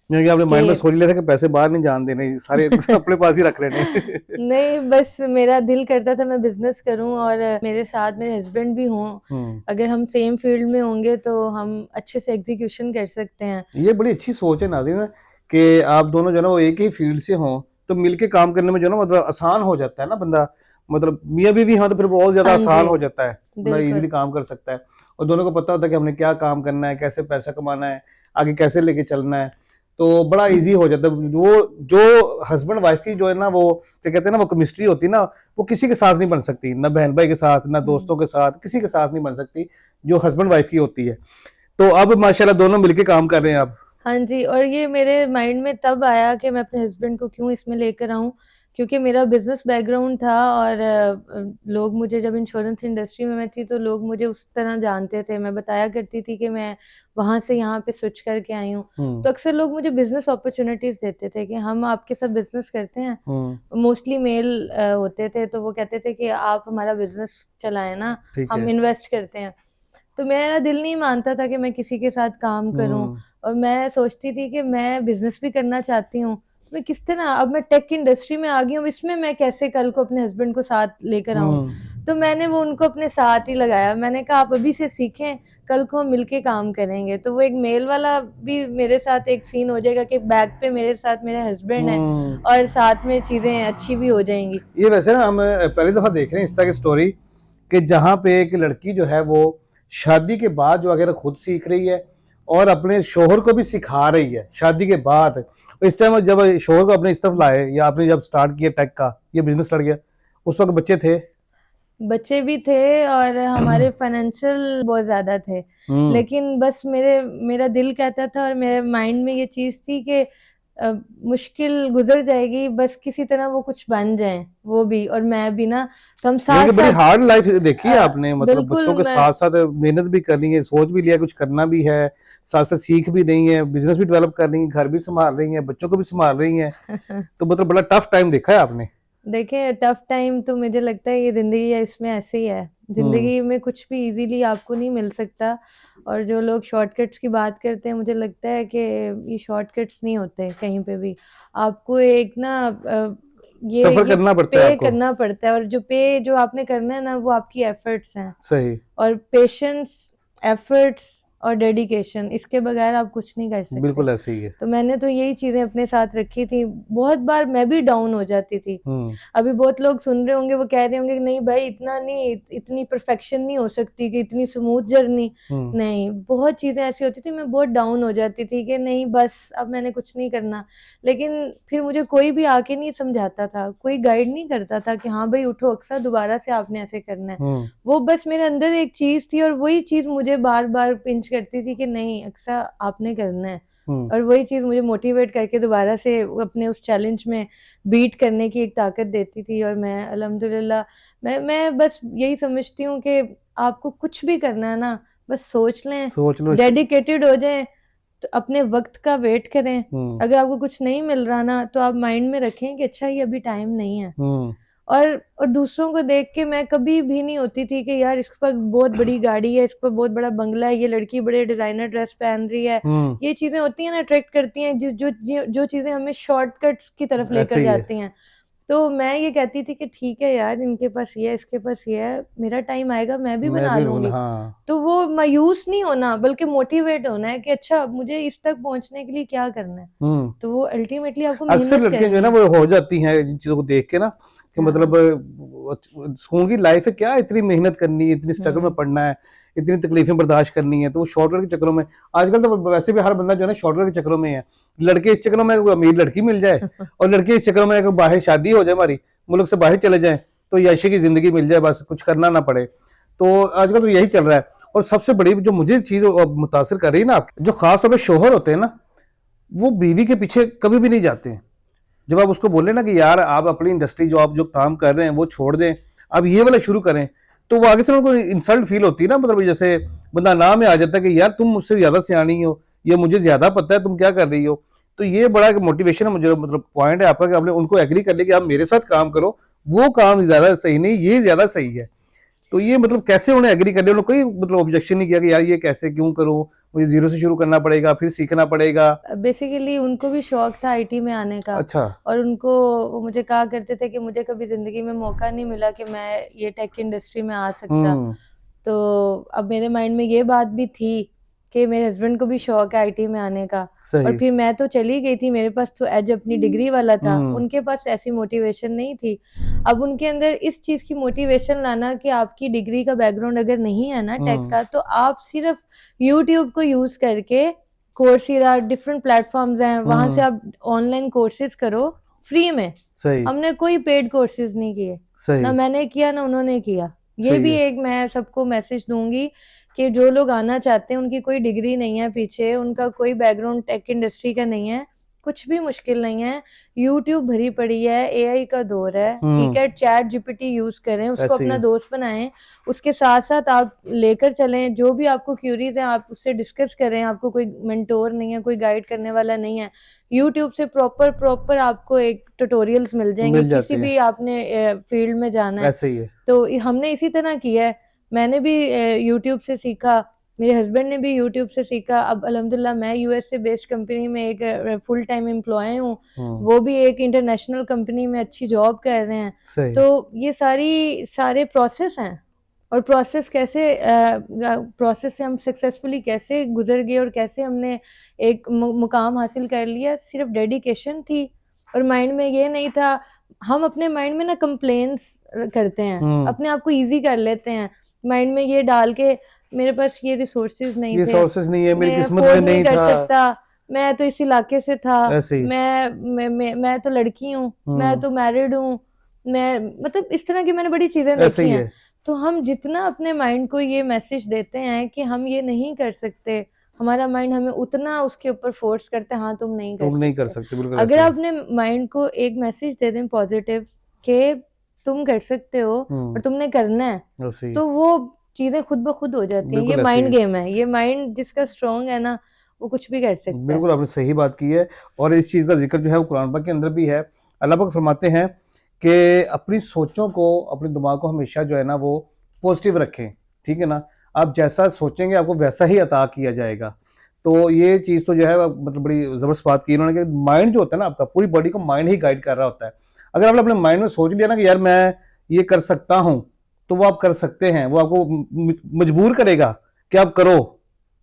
क्योंकि आपने माइंड में कि सोच लिया था कि पैसे बाहर नहीं जान देने, सारे अपने पास ही रख लेने। नहीं, बस मेरा दिल करता था मैं बिजनेस करूं और मेरे साथ मेरे हस्बैंड भी हों। अगर हम सेम फील्ड में होंगे तो हम अच्छे से एग्जीक्यूशन कर सकते हैं। ये बड़ी अच्छी सोच है नाज़रीन, कि आप दोनों जो है ना वो एक ही फील्ड से हों, तो मिलके काम करने में जो है ना मतलब आसान हो जाता है ना बंदा, मतलब मियाँ बीवी हाँ तो फिर बहुत ज्यादा हाँ आसान जी, हो जाता है, बंदा बिल्कुल। इजीली काम कर सकता है। और दोनों को पता होता है कि हमने क्या काम करना है, कैसे पैसा कमाना है, आगे कैसे लेके चलना है, तो बड़ा इजी हो जाता है। वो जो हस्बैंड वाइफ की जो है ना वो क्या कहते हैं ना वो केमिस्ट्री होती है ना, वो किसी के साथ नहीं बन सकती, ना बहन भाई के साथ, ना दोस्तों के साथ, किसी के साथ नहीं बन सकती जो हस्बैंड वाइफ की होती है। तो अब माशाल्लाह दोनों मिलके काम कर रहे हैं आप। हाँ जी, और ये मेरे माइंड में तब आया कि मैं अपने हस्बैंड को क्यों इसमें लेकर आऊँ, क्योंकि मेरा बिजनेस बैकग्राउंड था और लोग मुझे, जब इंश्योरेंस इंडस्ट्री में मैं थी तो लोग मुझे उस तरह जानते थे। मैं बताया करती थी कि मैं वहाँ से यहाँ पे स्विच करके आई हूँ। तो अक्सर लोग मुझे बिजनेस अपॉर्चुनिटीज देते थे कि हम आपके साथ बिजनेस करते हैं। मोस्टली मेल होते थे, तो वो कहते थे कि आप हमारा बिजनेस चलाएं ना, ठीक हम है। इन्वेस्ट करते हैं। तो मेरा दिल नहीं मानता था कि मैं किसी के साथ काम करूं, और मैं सोचती थी कि मैं बिजनेस भी करना चाहती हूँ, तो मैं किस तरह, अब मैं टेक इंडस्ट्री में आ गई हूँ, इसमें मैं कैसे कल को अपने हस्बैंड को साथ लेकर आऊं। तो मैंने वो उनको अपने साथ ही लगाया। मैंने कहा आप अभी से सीखें, कल को हम मिलके काम करेंगे। तो वो एक मेल वाला भी मेरे साथ एक सीन हो जाएगा कि बैक पे मेरे साथ मेरे हस्बैंड है और साथ में चीजें अच्छी भी हो जाएंगी। ये वैसे ना हम पहली दफा देख रहे हैं इस तरह की स्टोरी, कि जहाँ पे एक लड़की जो है वो शादी के बाद जो अगर खुद सीख रही है और अपने शोहर को भी सिखा रही है शादी के बाद। इस टाइम जब शोहर को अपने इस तरफ लाए, या आपने जब स्टार्ट किया टेक का ये बिजनेस स्टार्ट किया, उस वक्त बच्चे थे? बच्चे भी थे और हमारे फाइनेंशियल बहुत ज्यादा थे, लेकिन बस मेरा दिल कहता था और मेरे माइंड में ये चीज थी कि मुश्किल गुजर जाएगी, बस किसी तरह वो कुछ बन जाए, वो भी और मैं भी ना, तो हम साथ यानी कि बड़ी साथ। हार्ड लाइफ देखी है आपने, मतलब बिल्कुल। बच्चों के मैं साथ साथ मेहनत भी करनी है, सोच भी लिया कुछ करना भी है, साथ साथ सीख भी रही है, बिजनेस भी डेवलप कर रही है, घर भी संभाल रही है, बच्चों को भी संभाल रही है, तो मतलब बड़ा टफ टाइम देखा है आपने। देखिए टफ टाइम तो मुझे लगता है ये जिंदगी है, इसमें ऐसे ही है। जिंदगी में कुछ भी इजीली आपको नहीं मिल सकता, और जो लोग शॉर्टकट्स की बात करते हैं, मुझे लगता है कि ये शॉर्टकट्स नहीं होते कहीं पे भी। आपको एक ना सफर ये करना पड़ता है पे आपको। करना पड़ता है, और जो आपने करना है ना, वो आपकी एफर्ट्स हैं, सही। और पेशेंस, एफर्ट्स और डेडिकेशन, इसके बगैर आप कुछ नहीं कर सकते। बिल्कुल ऐसे ही है। तो मैंने तो यही चीजें अपने साथ रखी थी। बहुत बार मैं भी डाउन हो जाती थी। अभी बहुत लोग सुन रहे होंगे, वो कह रहे होंगे कि नहीं भाई इतना नहीं, इतनी परफेक्शन नहीं हो सकती कि इतनी स्मूथ जर्नी। नहीं, बहुत चीजें ऐसी होती थी, मैं बहुत डाउन हो जाती थी कि नहीं बस अब मैंने कुछ नहीं करना। लेकिन फिर मुझे कोई भी आके नहीं समझाता था, कोई गाइड नहीं करता था कि हाँ भाई उठो अक्सर, दोबारा से आपने ऐसे करना है। वो बस मेरे अंदर एक चीज थी, और वही चीज मुझे बार बार पिंच करती थी कि नहीं अक्सर आपने करना है। और वही चीज मुझे मोटिवेट करके दोबारा से अपने उस चैलेंज में बीट करने की एक ताकत देती थी। और मैं अल्हम्दुलिल्लाह, मैं बस यही समझती हूँ कि आपको कुछ भी करना है ना, बस सोच लें, सोच लो। डेडिकेटेड हो जाएं, तो अपने वक्त का वेट करें। हम्म अगर आपको कुछ नहीं मिल रहा ना, तो आप माइंड में रखें कि अच्छा ये अभी टाइम नहीं है। हम्म और दूसरों को देख के मैं कभी भी नहीं होती थी कि यार इसके पास बहुत बड़ी गाड़ी है, इसके पास बहुत बड़ा बंगला है, ये लड़की बड़े डिजाइनर ड्रेस पहन रही है। हम्म ये चीजें होती हैं ना, अट्रैक्ट करती हैं, जो चीजें हमें शॉर्टकट्स की तरफ ऐसे लेकर ही है। जाती हैं। तो मैं ये कहती थी कि ठीक है यार, इनके पास ये है, इसके पास ये है, मेरा टाइम आएगा मैं भी मैं बना भी लूंगी। हाँ। तो वो मायूस नहीं होना, बल्कि मोटिवेट होना है कि अच्छा मुझे इस तक पहुंचने के लिए क्या करना है। तो वो अल्टीमेटली आपको अक्सर मेहनत लड़कियां जो है करनी ना है। वो हो जाती हैं इन चीजों को देख के ना, कि मतलब हाँ। स्कूल की लाइफ है, क्या इतनी मेहनत करनी है, इतनी स्ट्रगल में हम्म। पढ़ना है, इतनी तकलीफें बर्दाश्त करनी है, तो वो शॉर्टकट के चक्करों में आजकल तो वैसे भी हर बंदा जो है ना शॉर्टकट के चक्करों में है। लड़के इस चक्करों में कोई अमीर लड़की मिल जाए, और लड़के इस चक्करों में कोई बाहर शादी हो जाए हमारी, मुल्क से बाहर चले जाए, तो याशी की जिंदगी मिल जाए, बस कुछ करना ना पड़े। तो आजकल तो यही चल रहा है। और सबसे बड़ी जो मुझे चीज मुतासिर कर रही है ना, जो खास तौर पर शोहर होते हैं ना, वो बीवी के पीछे कभी भी नहीं जाते हैं। जब आप उसको बोले ना कि यार आप अपनी इंडस्ट्री जो आप जो काम कर रहे हैं वो छोड़ दें, अब ये वाला शुरू करें, तो वो आगे से उनको इंसल्ट फील होती है ना, मतलब जैसे बंदा नाम में आ जाता है कि यार तुम मुझसे ज्यादा सियानी हो, या मुझे ज्यादा पता है तुम क्या कर रही हो। तो ये बड़ा मोटिवेशन है मुझे, मतलब पॉइंट है आपका कि आपने उनको एग्री कर लिया कि आप मेरे साथ काम करो, वो काम ज्यादा सही नहीं, ये ज्यादा सही है। तो ये मतलब कैसे उन्हें एग्री कर लिया, उन्होंने कोई मतलब ऑब्जेक्शन नहीं किया कि यार ये कैसे क्यों करूं, मुझे जीरो से शुरू करना पड़ेगा, फिर सीखना पड़ेगा। बेसिकली उनको भी शौक था आईटी में आने का। अच्छा। और उनको, वो मुझे कहा करते थे कि मुझे कभी जिंदगी में मौका नहीं मिला कि मैं ये टेक इंडस्ट्री में आ सकता। हम्म तो अब मेरे माइंड में ये बात भी थी कि मेरे हस्बैंड को भी शौक है आईटी में आने का। और सही। फिर मैं तो चली गई थी, मेरे पास तो एज अपनी डिग्री वाला था, हम्म उनके पास ऐसी मोटिवेशन नहीं थी। अब उनके अंदर इस चीज की मोटिवेशन लाना कि आपकी डिग्री का बैकग्राउंड अगर नहीं है ना टेक हम्म का, तो आप सिर्फ यूट्यूब को यूज करके, कोर्सेरा डिफरेंट प्लेटफॉर्म्स हैं, वहां से हम्म आप ऑनलाइन कोर्सेज करो फ्री में। सही। हमने कोई पेड कोर्सेज नहीं किए, ना सही। मैंने किया ना उन्होंने किया। ये सही भी है। एक मैं सबको मैसेज दूंगी कि जो लोग आना चाहते हैं, उनकी कोई डिग्री नहीं है पीछे, उनका कोई बैकग्राउंड टेक इंडस्ट्री का नहीं है, कुछ भी मुश्किल नहीं है। यूट्यूब भरी पड़ी है, एआई का दौर है, ठीक है, चैट जीपीटी यूज करें, उसको ऐसे ही अपना है। दोस्त बनाएं। उसके साथ साथ आप लेकर चलें, जो भी आपको क्यूरीज हैं आप उससे डिस्कस करें। आपको कोई मेंटोर नहीं है, कोई गाइड करने वाला नहीं है, यूट्यूब से प्रॉपर प्रॉपर आपको एक ट्यूटोरियल्स मिल जाएंगे, मिल किसी जाती है। भी आपने फील्ड में जाना है। ऐसे ही है। तो हमने इसी तरह किया है। मैंने भी यूट्यूब से सीखा, मेरे हस्बैंड ने भी यूट्यूब से सीखा। अब अल्हम्दुलिल्लाह मैं यूएस से बेस्ड कंपनी में एक फुल टाइम एम्प्लॉय हूँ, वो भी एक इंटरनेशनल कंपनी में अच्छी जॉब कर रहे हैं। सही। तो ये सारे प्रोसेस हैं। और प्रोसेस से हम सक्सेसफुली कैसे गुजर गए और कैसे हमने एक मुकाम हासिल कर लिया, सिर्फ डेडिकेशन थी। और माइंड में ये नहीं था, हम अपने माइंड में ना कंप्लेन्स करते हैं, अपने आप को इजी कर लेते हैं, माइंड में ये डाल के मेरे पास ये रिसोर्सेज नहीं ये थे, सोर्सेज नहीं है, मेरी मैं किस्मत में अफोर्ड नहीं नहीं कर था। सकता, मैं तो इस इलाके से था, ऐसे ही। मैं तो लड़की हूँ, मैं तो मैरिड हूँ, मैं मतलब इस तरह की मैंने बड़ी चीजें ऐसे देखी ही हैं। है। तो हम जितना अपने माइंड को ये मैसेज देते हैं कि हम ये नहीं कर सकते, हमारा माइंड हमें उतना उसके ऊपर फोर्स करता है, हाँ तुम नहीं कर तुम नहीं कर सकते। सकते, बिल्कुल अगर ऐसे ही आप है। अपने माइंड को एक मैसेज दे दें पॉजिटिव कि तुम कर सकते हो और तुमने करना है, ऐसे ही है। तो वो चीजें खुद ब खुद हो जाती हैं। ये बिल्कुल ऐसे ही माइंड है। गेम है, ये माइंड जिसका स्ट्रांग है ना, वो कुछ भी कर सकता है। बिल्कुल आपने सही बात की है। और इस चीज का जिक्र जो है वो कुरान पाक के अंदर भी है। अल्लाह पाक फरमाते हैं कि अपनी सोचों को, अपने दिमाग को हमेशा जो है ना वो पॉजिटिव रखें। ठीक है ना, आप जैसा सोचेंगे आपको वैसा ही अता किया जाएगा। तो ये चीज तो जो है मतलब बड़ी जबरदस्त बात की इन्होंने कि माइंड जो होता है ना आपका, पूरी बॉडी को माइंड ही गाइड कर रहा होता है। अगर आपने अपने माइंड में सोच लिया ना कि यार मैं ये कर सकता हूं, तो वो आप कर सकते हैं। वो आपको मजबूर करेगा कि आप करो,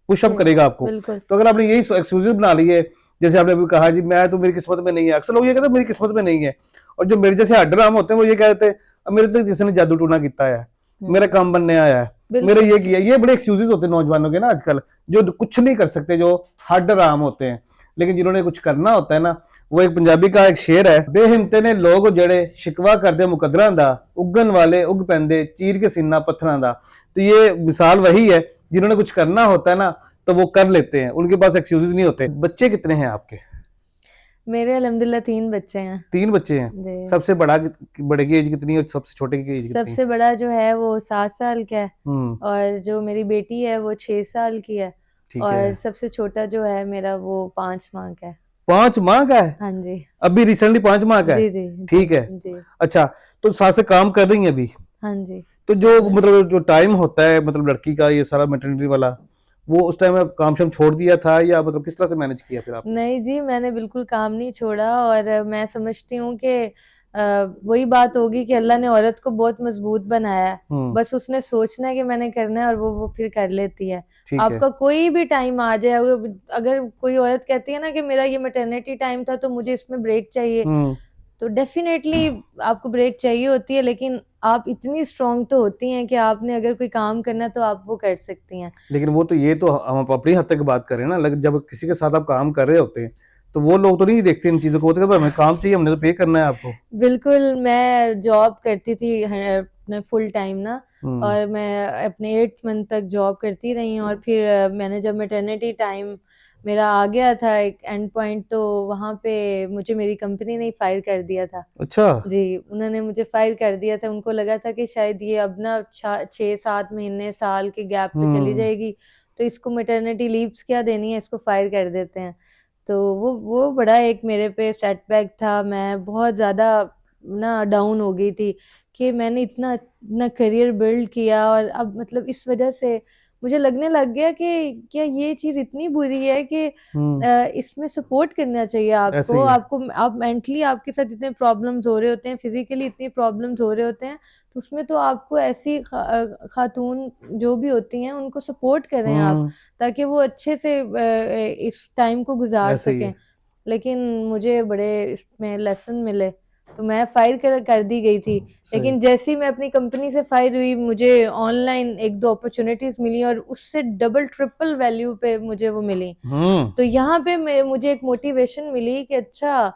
पुशअप करेगा आपको। बिल्कुल। तो अगर आपने यही एक्सक्यूजेस बना लिए, जैसे आपने अभी कहा जी मैं तो मेरी किस्मत में नहीं है, अक्सर लोग ये कहते हैं मेरी किस्मत में नहीं है। और जो मेरे जैसे हड्डराम होते हैं वो ये कहते हैं मेरे तो किसी ने जादू टूना किया है, मेरा काम बनने आया है, मेरे ये किया। ये बड़े एक्सक्यूजेस होते हैं नौजवानों के ना आजकल, जो कुछ नहीं कर सकते, जो हड्डराम होते हैं। लेकिन जिन्होंने कुछ करना होता है ना, वो एक पंजाबी का एक शेर है, बेहिम्मते ने लोग जड़े शिकवा करते मुकदरां दा, उगन वाले उग पैंदे चीर के सीना पत्थरां दा। तो ये मिसाल वही है, जिन्होंने कुछ करना होता है ना तो वो कर लेते हैं, उनके पास एक्सक्यूजेस नहीं होते। बच्चे कितने हैं आपके? मेरे अल्हम्दुलिल्लाह 3 बच्चे हैं। 3 बच्चे हैं। जी। सबसे बड़े की एज कितनी है और सबसे छोटे की एज कितनी है? सबसे बड़ा जो है वो 7 साल का है, हम्म और जो मेरी बेटी है वो 6 साल की है। ठीक और है। सबसे छोटा जो है मेरा वो 5 माह का है। 5 माह का है? हाँ जी। अभी रिसेंटली 5 माह का है? जी, जी, जी, ठीक है। जी। अच्छा, तो साथ से काम कर रही हैं अभी? हाँ जी। तो जो मतलब जो टाइम होता है मतलब लड़की का ये सारा मैटरनिटी वाला, वो उस टाइम आप काम शाम छोड़ दिया था या मतलब किस तरह से मैनेज किया फिर आपने? नहीं जी, मैंने बिल्कुल काम नहीं छोड़ा और मैं समझती हूँ कि वही बात होगी कि अल्लाह ने औरत को बहुत मजबूत बनाया है। हम्म। बस उसने सोचना है कि मैंने करना है और वो फिर कर लेती है। ठीक है। आपका कोई भी टाइम आ जाए, अगर कोई औरत कहती है ना कि मेरा ये मैटरनिटी टाइम था तो मुझे इसमें ब्रेक चाहिए, हम्म। तो डेफिनेटली आपको ब्रेक चाहिए होती है, लेकिन आप इतनी स्ट्रांग तो होती हैं कि आपने अगर कोई काम करना है तो आप वो कर सकती हैं। लेकिन वो तो ये तो हम अपनी हद तक बात कर रहे हैं ना, लेकिन जब किसी के साथ आप काम कर रहे होते हैं तो वो लोग तो नहीं देखते इन चीजों को, वो तो कहते हैं, "भाई, हमें काम चाहिए, हमने तो पे करना है आपको"। बिल्कुल, मैं जॉब करती थी अपने फुल टाइम ना, हम्म। और मैं अपने 8th मंथ तक जॉब करती रही हूँ और फिर मैंने जब मैटरनिटी टाइम मेरा आ गया था एक एंड पॉइंट, तो वहाँ पे मुझे मेरी कंपनी ने ही फायर कर दिया था। अच्छा। जी, उन्होंने मुझे फायर कर दिया था। उनको लगा था कि शायद ये अब ना 6-7 महीने, साल के गैप पे चली हम्म। जाएगी, तो इसको मैटरनिटी लीव्स क्या देनी है, इसको फायर कर देते हैं। तो वो बड़ा एक मेरे पे सेटबैक था। मैं बहुत ज़्यादा ना डाउन हो गई थी कि मैंने इतना अपना करियर बिल्ड किया और अब मतलब इस वजह से मुझे लगने लग गया कि क्या ये चीज़ इतनी बुरी है कि हम्म। इसमें सपोर्ट करना चाहिए ऐसे आपको। ही है। आप मेंटली आपके साथ इतने प्रॉब्लम्स हो रहे होते हैं, फिज़िकली इतनी प्रॉब्लम्स हो रहे होते हैं, तो उसमें तो आपको ऐसी खातून जो भी होती हैं उनको सपोर्ट करें आप, हम्म। ताकि वो अच्छे से इस टाइम को गुज़ार ऐसे ही सकें। है। लेकिन मुझे बड़े इसमें लेसन मिले, तो मैं फायर कर दी गई थी। सही। लेकिन जैसे ही मैं अपनी कंपनी से फायर हुई, मुझे ऑनलाइन 1-2 अपॉर्च्युनिटीज़ मिली और उससे डबल ट्रिपल वैल्यू पे मुझे वो मिली। हम्म। तो यहाँ पे मुझे एक मोटिवेशन मिली कि अच्छा,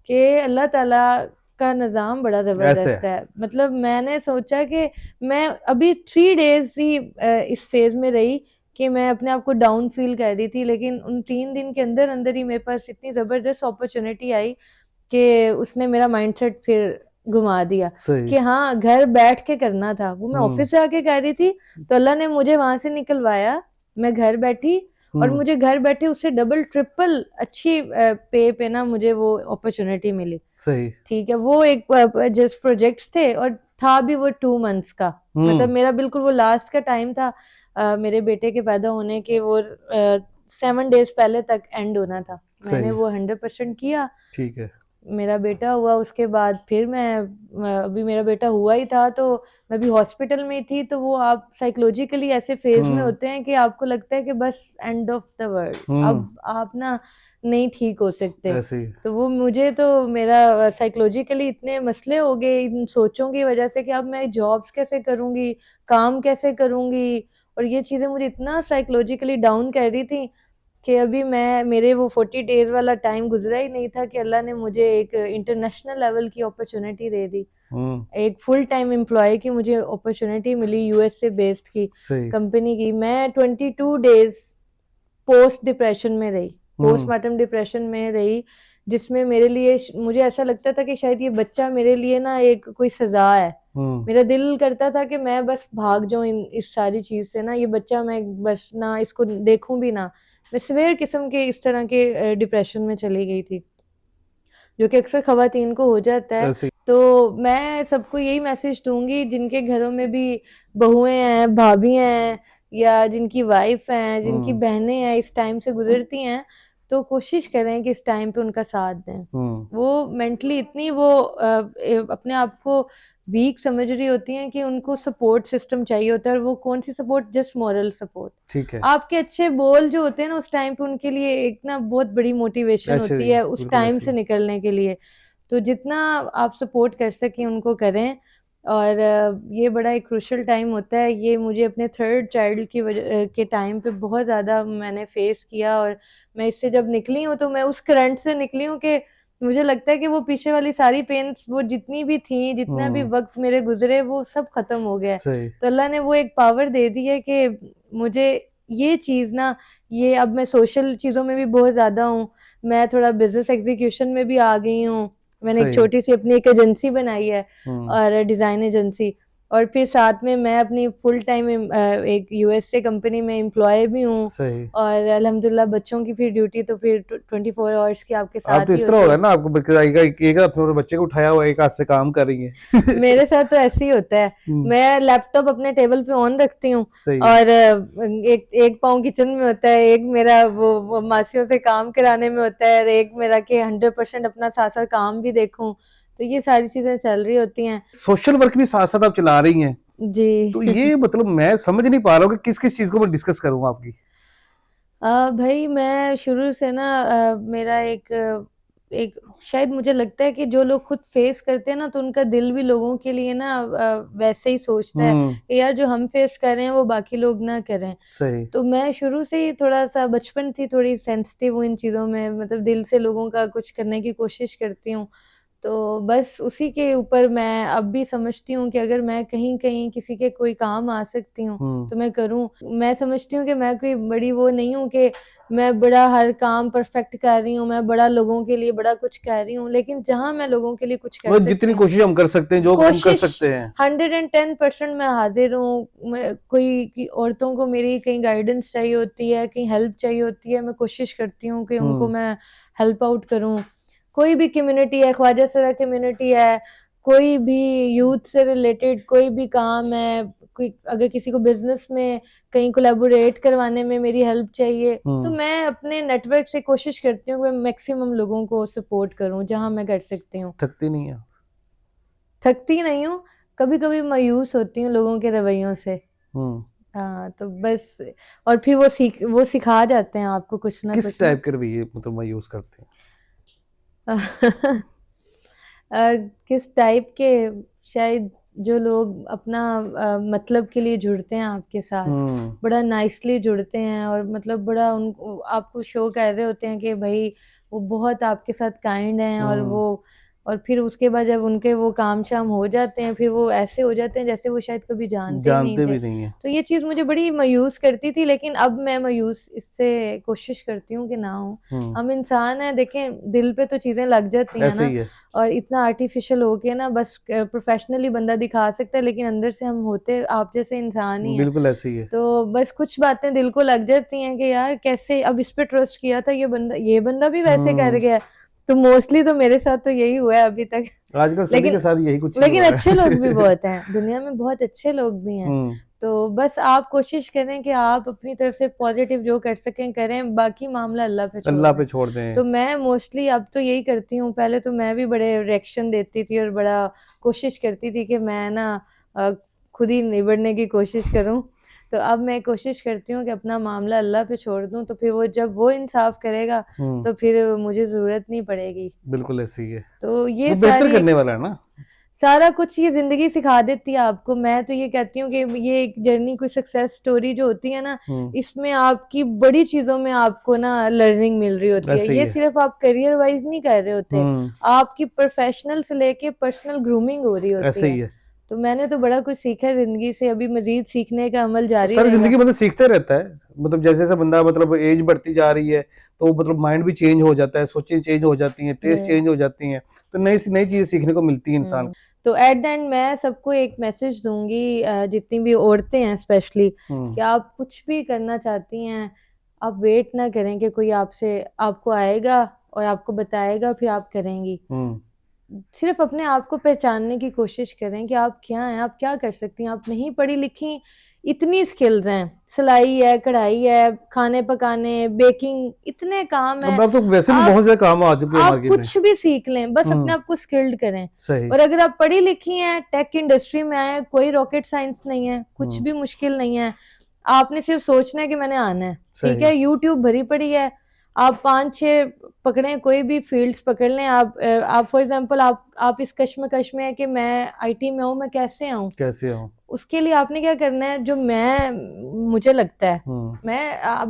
कि अल्लाह ताला का निज़ाम बड़ा ऐसे ज़बरदस्त है। है। मतलब मैंने सोचा कि मैं अभी 3 डेज़ ही इस फ़ेज़ में रही कि मैं अपने आप को डाउन फ़ील कर रही थी, लेकिन उन 3 दिन के अंदर-अंदर ही मेरे पास इतनी ज़बरदस्त अपॉर्च्युनिटी आई कि उसने मेरा माइंडसेट फिर घुमा दिया सही। कि हाँ, घर बैठ के करना था। वो मैं हम्म। ऑफ़िस से आके कर रही थी, तो अल्लाह ने मुझे वहाँ से निकलवाया। मैं घर बैठी और हम्म। मुझे घर बैठे उससे डबल ट्रिपल अच्छी पे पे ना मुझे वो अपॉर्च्युनिटी मिली। सही। ठीक है, वो एक जस्ट प्रोजेक्ट्स थे और था भी वो 2 मंथ्स का। मतलब हम्म। मेरा बिल्कुल वो लास्ट का टाइम था मेरे बेटे के पैदा होने के, वो 7 डेज़ पहले तक एंड होना था। मैंने सही। वो 100% किया। ठीक है। मेरा बेटा हुआ, उसके बाद फिर अभी मेरा बेटा हुआ ही था तो मैं भी हॉस्पिटल में ही थी, तो वो आप साइकोलॉजिकली ऐसे फेज़ में हम्म। होते हैं कि आपको लगता है कि बस एंड ऑफ द वर्ल्ड, हम्म। अब आप ना नहीं ठीक हो सकते। ऐसे ही। तो वो मुझे तो मेरा साइकोलॉजिकली इतने मसले हो गए इन सोचों की वजह से कि अब मैं जॉब्स कैसे करूँगी, काम कैसे करूँगी, और ये चीज़ें मुझे इतना साइकोलॉजिकली डाउन कर रही थी कि अभी मेरे वो 40 डेज़ वाला टाइम गुज़रा ही नहीं था कि अल्लाह ने मुझे एक इंटरनेशनल लेवल की अपॉर्च्युनिटी दे दी। हम्म। एक फुल टाइम एम्प्लॉयी की मुझे अपॉर्च्युनिटी मिली, यूएस से बेस्ड की सही। कंपनी की। मैं 22 डेज़ पोस्ट डिप्रेशन में रही, हम्म। पोस्टमार्टम डिप्रेशन में रही, जिसमें मेरे लिए मुझे ऐसा लगता था कि शायद ये बच्चा मेरे लिए ना एक कोई सज़ा है। हम्म। मेरा दिल करता था कि मैं बस भाग जाऊँ इस सारी चीज़ से ना, ये बच्चा मैं बस ना इसको देखूँ भी ना। मैं सिवियर किस्म के इस तरह के डिप्रेशन में चली गई थी, जो कि अक्सर ख़वातीन को हो जाता है। ऐसे ही। तो मैं सबको यही मैसेज दूँगी जिनके घरों में भी बहुएँ हैं, भाभियाँ हैं, या जिनकी वाइफ़ हैं, जिनकी हम्म। बहनें हैं, इस टाइम से गुज़रती हैं, तो कोशिश करें कि इस टाइम पे उनका साथ दें। हम्म। वो मेंटली इतनी अपने आप को वीक समझ रही होती हैं कि उनको सपोर्ट सिस्टम चाहिए होता है, और वो कौन-सी सपोर्ट, जस्ट मॉरल सपोर्ट। ठीक है। आपके अच्छे बोल जो होते हैं ना उस टाइम पे उनके लिए एक ना बहुत बड़ी मोटिवेशन ऐसे होती ही, है उस बिल्कुल टाइम ऐसे से ही। निकलने के लिए। तो जितना आप सपोर्ट कर सकें उनको करें, और ये बड़ा एक क्रूशियल टाइम होता है। ये मुझे अपने 3rd चाइल्ड की के टाइम पे बहुत ज़्यादा मैंने फेस किया, और मैं इससे जब निकली हूँ तो मैं उस करंट से निकली हूँ कि मुझे लगता है कि वो पीछे वाली सारी पेन्स, वो जितनी भी थी, जितना भी हम्म। वक़्त मेरे गुज़रे, वो सब ख़त्म हो गया है। सही। तो अल्लाह ने वो एक पावर दे दी है कि मुझे ये चीज़ ना, ये अब मैं सोशल चीज़ों में भी बहुत ज़्यादा हूँ। मैं थोड़ा बिज़नेस एग्ज़ीक्यूशन में भी आ गई हूँ। मैंने एक सही। छोटी-सी अपनी एक एजेंसी बनाई है, हम्म। और डिज़ाइन एजेंसी, और फिर साथ में मैं अपनी फुल टाइम एक यूएसए कंपनी में एम्प्लॉय भी हूँ, सही। और अल्हम्दुलिल्लाह बच्चों की फिर ड्यूटी तो फिर 24 आवर्स की आपके आप साथ तो ही इस तरह होती होगा है। ना, आपको एक हाथ में बच्चे को उठाया हुआ, एक हाथ से काम कर रही है। मेरे साथ तो ऐसे ही होता है, हम्म, मैं लैपटॉप अपने टेबल पे ऑन रखती हूँ, सही है। और एक एक पाँव किचन में होता है, एक मेरा वो मासियों से काम कराने में होता है, और एक मेरा कि 100% अपना साथ साथ काम भी देखूं। तो ये सारी चीजें चल रही होती हैं सोशल वर्क भी साथ साथ आप चला रही हैं, जी। तो ये मतलब मैं समझ नहीं पा रहा हूँ कि किस किस चीज को मैं डिस्कस करूँ आपकी। भाई मैं शुरू से ना मेरा एक शायद मुझे लगता है कि जो लोग खुद फेस करते हैं ना, तो उनका दिल भी लोगों के लिए ना वैसे ही सोचता है हम्म, कि यार जो हम फेस कर रहे हैं वो बाकी लोग ना करें। सही। तो मैं शुरू से ही थोड़ा सा बचपन थी थोड़ी सेंसिटिव हूँ इन चीज़ों में, मतलब दिल से लोगों का कुछ करने की कोशिश करती हूँ। तो बस उसी के ऊपर मैं अब भी समझती हूँ कि अगर मैं कहीं कहीं किसी के कोई काम आ सकती हूँ हम्म, तो मैं करूँ। मैं समझती हूँ कि मैं कोई बड़ी वो नहीं हूँ कि मैं बड़ा हर काम परफेक्ट कर रही हूँ, मैं बड़ा लोगों के लिए बड़ा कुछ कर रही हूँ, लेकिन जहाँ मैं लोगों के लिए कुछ कर मतलब सकती जितनी हूँ कोशिश हम कर सकते हैं, जो हम कर कोशिश सकते हैं। 110% मैं हाजिर हूँ। मैं कोई की औरतों को मेरी कहीं गाइडेंस चाहिए होती है, कहीं हेल्प चाहिए होती है, मैं कोशिश करती हूँ कि उनको हम्म, मैं हेल्प आउट करूँ। कोई भी कम्युनिटी है, ख्वाजा सरा कम्युनिटी है, कोई भी यूथ से रिलेटेड कोई भी काम है, कोई अगर किसी को बिजनेस में कहीं कोलैबोरेट करवाने में मेरी हेल्प चाहिए, तो हम्म, मैं अपने नेटवर्क से कोशिश करती हूँ कि मैं मैक्सिमम लोगों को सपोर्ट करूँ जहाँ मैं कर सकती हूँ। थकती नहीं है। थकती नहीं हूँ, कभी-कभी मायूस होती हूँ लोगों के रवैयों से। हम्म, हाँ, तो बस, और फिर वो सिखा जाते हैं आपको कुछ ना किस कुछ ना। टाइप के रवैये मतलब मैं यूज करते हैं? किस टाइप के, शायद जो लोग अपना मतलब के लिए जुड़ते हैं आपके साथ, हम्म, बड़ा नाइसली जुड़ते हैं, और मतलब बड़ा उनको आपको शो कर रहे होते हैं कि भाई वो बहुत आपके साथ काइंड हैं, हम्म, और फिर उसके बाद जब उनके वो काम शाम हो जाते हैं, फिर वो ऐसे हो जाते हैं जैसे वो शायद कभी जानते ही नहीं जानते थे। भी नहीं है। तो ये चीज़ मुझे बड़ी मायूस करती थी, लेकिन अब मैं मायूस इससे कोशिश करती हूँ कि ना हो। हम्म, हम इंसान हैं, देखें दिल पे तो चीज़ें लग जाती हैं ऐसे ना, ही है। और इतना आर्टिफिशियल हो के ना बस प्रोफेशनली बंदा दिखा सकता है, लेकिन अंदर से हम होते आप जैसे इंसान ही हैं। बिल्कुल ऐसे ही है। तो बस कुछ बातें दिल को लग जाती हैं कि यार कैसे अब इस पे ट्रस्ट किया था, ये बंदा भी वैसे कर हम्म, गया है। तो मोस्टली तो मेरे साथ तो यही हुआ है अभी तक। आजकल सभी के लेकिन साथ यही कुछ ही लेकिन हो रहा अच्छे लोग भी है। बहुत हैं, दुनिया में बहुत अच्छे लोग भी हैं। हम्म, तो बस आप कोशिश करें कि आप अपनी तरफ से पॉजिटिव जो कर सकें करें, बाकी मामला अल्लाह पे छोड़ अल्लाह दें। पे छोड़ दें। तो मैं मोस्टली अब तो यही करती हूँ, पहले तो मैं भी बड़े रिएक्शन देती थी और बड़ा कोशिश करती थी कि मैं ना अ, खुद ही निबड़ने की कोशिश करूँ। तो अब मैं कोशिश करती हूँ कि अपना मामला अल्लाह पे छोड़ दूँ, तो फिर वो जब वो इंसाफ करेगा हम्म, तो फिर मुझे ज़रूरत नहीं पड़ेगी। बिल्कुल ऐसे ही है। तो ये वो बेहतर सारी करने वाला है ना। सारा कुछ ये ज़िंदगी सिखा देती है आपको। मैं तो ये कहती हूँ कि ये एक जर्नी, कोई सक्सेस स्टोरी जो होती है ना, हम्म, इसमें आपकी बड़ी चीज़ों में आपको ना लर्निंग मिल रही होती है। ऐसे ही ये है। सिर्फ़ आप करियर वाइज़ नहीं कर रहे होते, हम्म, आपकी प्रोफ़ेशनल से लेके पर्सनल ग्रूमिंग हो रही होती ऐसे ही है। है। तो मैंने तो बड़ा कुछ सीखा है ज़िंदगी से, अभी मज़ीद सीखने का अमल जारी सारी रहेगा। जिंदगी मतलब सीखते रहता है। मतलब जैसे जैसे बंदा मतलब एज बढ़ती जा रही है, तो मतलब माइंड भी चेंज हो जाता है, सोचें चेंज हो जाती हैं, टेस्ट जी। चेंज हो जाती हैं, तो नई सी नई चीजें सीखने को मिलती है इंसान को। तो एट द एंड मैं सबको एक मैसेज दूंगी, जितनी भी औरतें हैं स्पेशली, हम्म, कि आप कुछ भी करना चाहती हैं, आप वेट ना करें कि कोई आपसे आपको आएगा और आपको बताएगा फिर आप करेंगी। हम्म, सिर्फ अपने आप को पहचानने की कोशिश करें कि आप क्या हैं, आप क्या कर सकती हैं। आप नहीं पढ़ी लिखी, इतनी स्किल्स हैं, सिलाई है, कढ़ाई है, खाने पकाने, बेकिंग, इतने काम अब हैं। आप तो वैसे भी बहुत आप ज्यादा काम आ चुके हैं आप मार्केट में। कुछ भी सीख लें, बस अपने हम्म, आप को स्किल्ड करें। सही। और अगर आप पढ़ी लिखी हैं, टेक इंडस्ट्री में आए, कोई रॉकेट साइंस नहीं है, कुछ हम्म, भी मुश्किल नहीं है। आपने सिर्फ सोचना है कि मैंने आना है, ठीक सही। है। यूट्यूब भरी पड़ी है, आप 5-6 पकड़ें, कोई भी फील्ड्स पकड़ लें। आप फॉर एग्जांपल आप इस कश्मकश में है कि मैं आईटी में हूँ, मैं कैसे आऊँ। कैसे हो? उसके लिए आपने क्या करना है, जो मुझे लगता है, हम्म,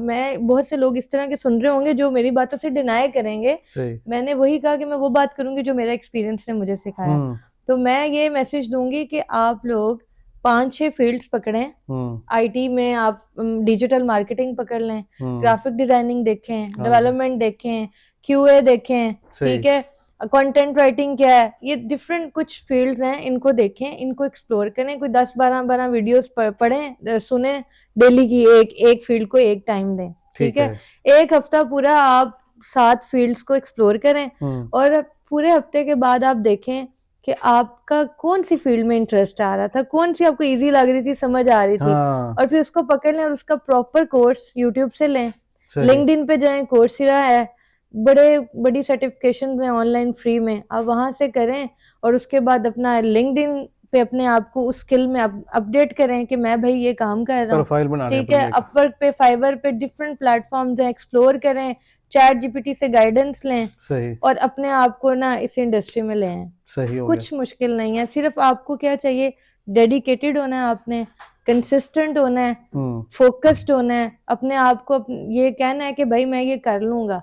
मैं बहुत से लोग इस तरह के सुन रहे होंगे जो मेरी बातों से डिनाई करेंगे। सही। मैंने वही कहा कि मैं वो बात करूंगी जो मेरा एक्सपीरियंस ने मुझे सिखाया। हम्म, तो मैं ये मैसेज दूंगी कि आप लोग 5-6 फील्ड्स पकड़ें। हम्म, आईटी में आप डिजिटल मार्केटिंग पकड़ लें, हम्म, ग्राफिक डिजाइनिंग देखें, हाँ जी, डेवलपमेंट देखें, क्यूए देखें, सही। ठीक है। कंटेंट राइटिंग क्या है, ये डिफरेंट कुछ फील्ड्स हैं, इनको देखें, इनको एक्सप्लोर करें, कोई 10-12 वीडियोस पढ़ें, सुने, डेली की एक फील्ड को एक टाइम दें, ठीक है। एक हफ्ता पूरा आप 7 फील्ड्स को एक्सप्लोर करें और पूरे हफ्ते के बाद आप देखें कि आपका कौन सी फील्ड में इंटरेस्ट आ रहा था, कौन सी आपको इजी लग रही थी, समझ आ रही थी, और फिर उसको पकड़ लें और उसका प्रॉपर कोर्स यूट्यूब से लें, लिंक्डइन पे जाएं, कोर्सेरा है, बड़ी सर्टिफिकेशन हैं ऑनलाइन फ्री में, आप वहां से करें और उसके बाद अपना लिंक्डइन पे अपने आप को उस स्किल में अपडेट करें कि मैं भाई ये काम कर रहा हूँ, ठीक है। अपवर्क पे, फाइवर पे डिफरेंट प्लेटफॉर्म्स हैं, एक्सप्लोर करें, चैट जीपीटी से गाइडेंस लें, सही, और अपने आप को ना इस इंडस्ट्री में ले आएं। सही हो कुछ मुश्किल नहीं है, सिर्फ आपको क्या चाहिए, डेडिकेटेड होना है, आपने कंसिस्टेंट होना है, फोकस्ड होना है, अपने आप को ये कहना है कि भाई मैं ये कर लूंगा।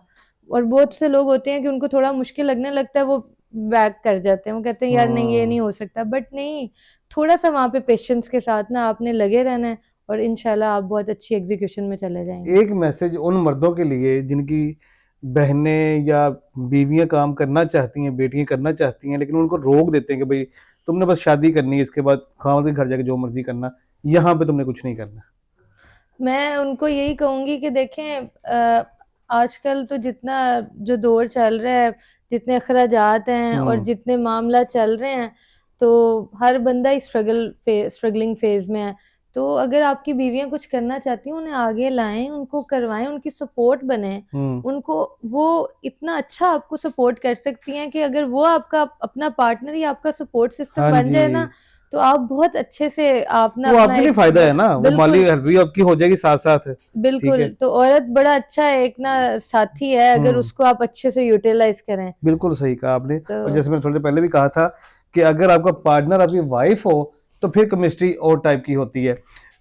और बहुत से लोग होते हैं कि उनको थोड़ा मुश्किल लगने लगता है, वो बैक कर जाते हैं, वो कहते हैं यार नहीं ये नहीं हो सकता, बट नहीं, थोड़ा सा वहां पे पेशेंस के साथ ना आपने लगे रहना है और इंशाल्लाह आप बहुत अच्छी एग्जीक्यूशन में चले जाएंगे। एक मैसेज उन मर्दों के लिए जिनकी बहनें या बीवियां काम करना चाहती हैं, बेटियां करना चाहती हैं, लेकिन उनको रोक देते हैं कि भाई तुमने बस शादी करनी है, इसके बाद खामद के घर जाके जो मर्जी करना, यहाँ पे तुमने कुछ नहीं करना। मैं उनको यही कहूंगी कि देखें, आजकल तो जितना जो दौर चल रहा है, जितने अखराजात हैं और जितने मामला चल रहे हैं, तो हर बंदा ही स्ट्रगलिंग फेज में है। तो अगर आपकी बीवियां कुछ करना चाहती हैं, उन्हें आगे लाएं, उनको करवाएं, उनकी सपोर्ट बने, उनको वो इतना अच्छा आपको सपोर्ट कर सकती हैं कि अगर वो आपका अपना पार्टनर या आपका सपोर्ट सिस्टम बन जाए ना, तो आप बहुत अच्छे से अपना, वो आपके लिए फायदा है ना, वो माली हेल्प भी आपकी हो जाएगी साथ साथ। बिल्कुल, तो औरत बड़ा अच्छा एक ना साथी है, अगर उसको आप अच्छे से यूटिलाइज करें। बिल्कुल सही कहा आपने। तो और जैसे मैंने थोड़ी देर पहले भी कहा था कि अगर आपका पार्टनर आपकी वाइफ हो तो फिर केमिस्ट्री और टाइप की होती है।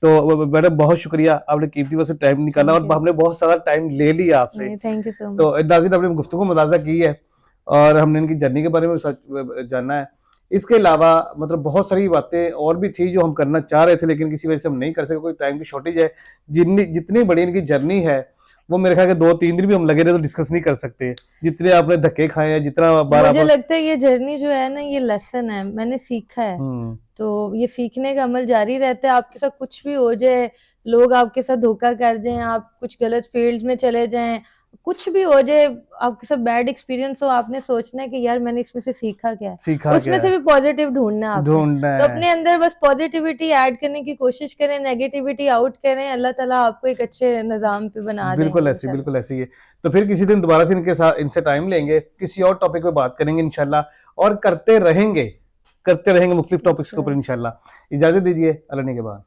तो मैडम बहुत शुक्रिया, आपने कीमती वक्त से टाइम निकाला और हमने बहुत सारा टाइम ले लिया आपसे। Thank you so much. तो नाज़रीन, आपने गुफ्तगू मुलाजा की है और हमने इनकी जर्नी के बारे में जानना है। इसके अलावा मतलब बहुत सारी बातें और भी थी जो हम करना चाह रहे थे, लेकिन किसी वजह से हम नहीं कर सके, कोई टाइम की शॉर्टेज है। जितनी बड़ी इनकी जर्नी है वो मेरे ख्याल के 2-3 दिन भी हम लगे रहे तो डिस्कस नहीं कर सकते, जितने आपने धक्के खाए हैं, जितना मुझे लगता है ये जर्नी जो है ना, ये लेसन है, मैंने सीखा है। तो ये सीखने का अमल जारी रहता है। आपके साथ कुछ भी हो जाए, लोग आपके साथ धोखा कर जाएं, आप कुछ गलत फील्ड में चले जाएं, कुछ भी हो जाए, आपके साथ बैड एक्सपीरियंस हो, आपने सोचना है कि यार मैंने इसमें से सीखा क्या है, उसमें से भी पॉजिटिव ढूंढना है। तो अपने अंदर बस पॉजिटिविटी ऐड करने की कोशिश करें, नेगेटिविटी आउट करें, अल्लाह ताला आपको एक अच्छे निजाम पे बना देंगे। बिल्कुल ऐसी है। तो फिर किसी दिन दोबारा से इनसे टाइम लेंगे, किसी और टॉपिक पे बात करेंगे इंशाल्लाह, और करते रहेंगे मुख्तलिफ टॉपिक्स के ऊपर इंशाल्लाह। इजाजत दीजिए, अल्लाह के बाद।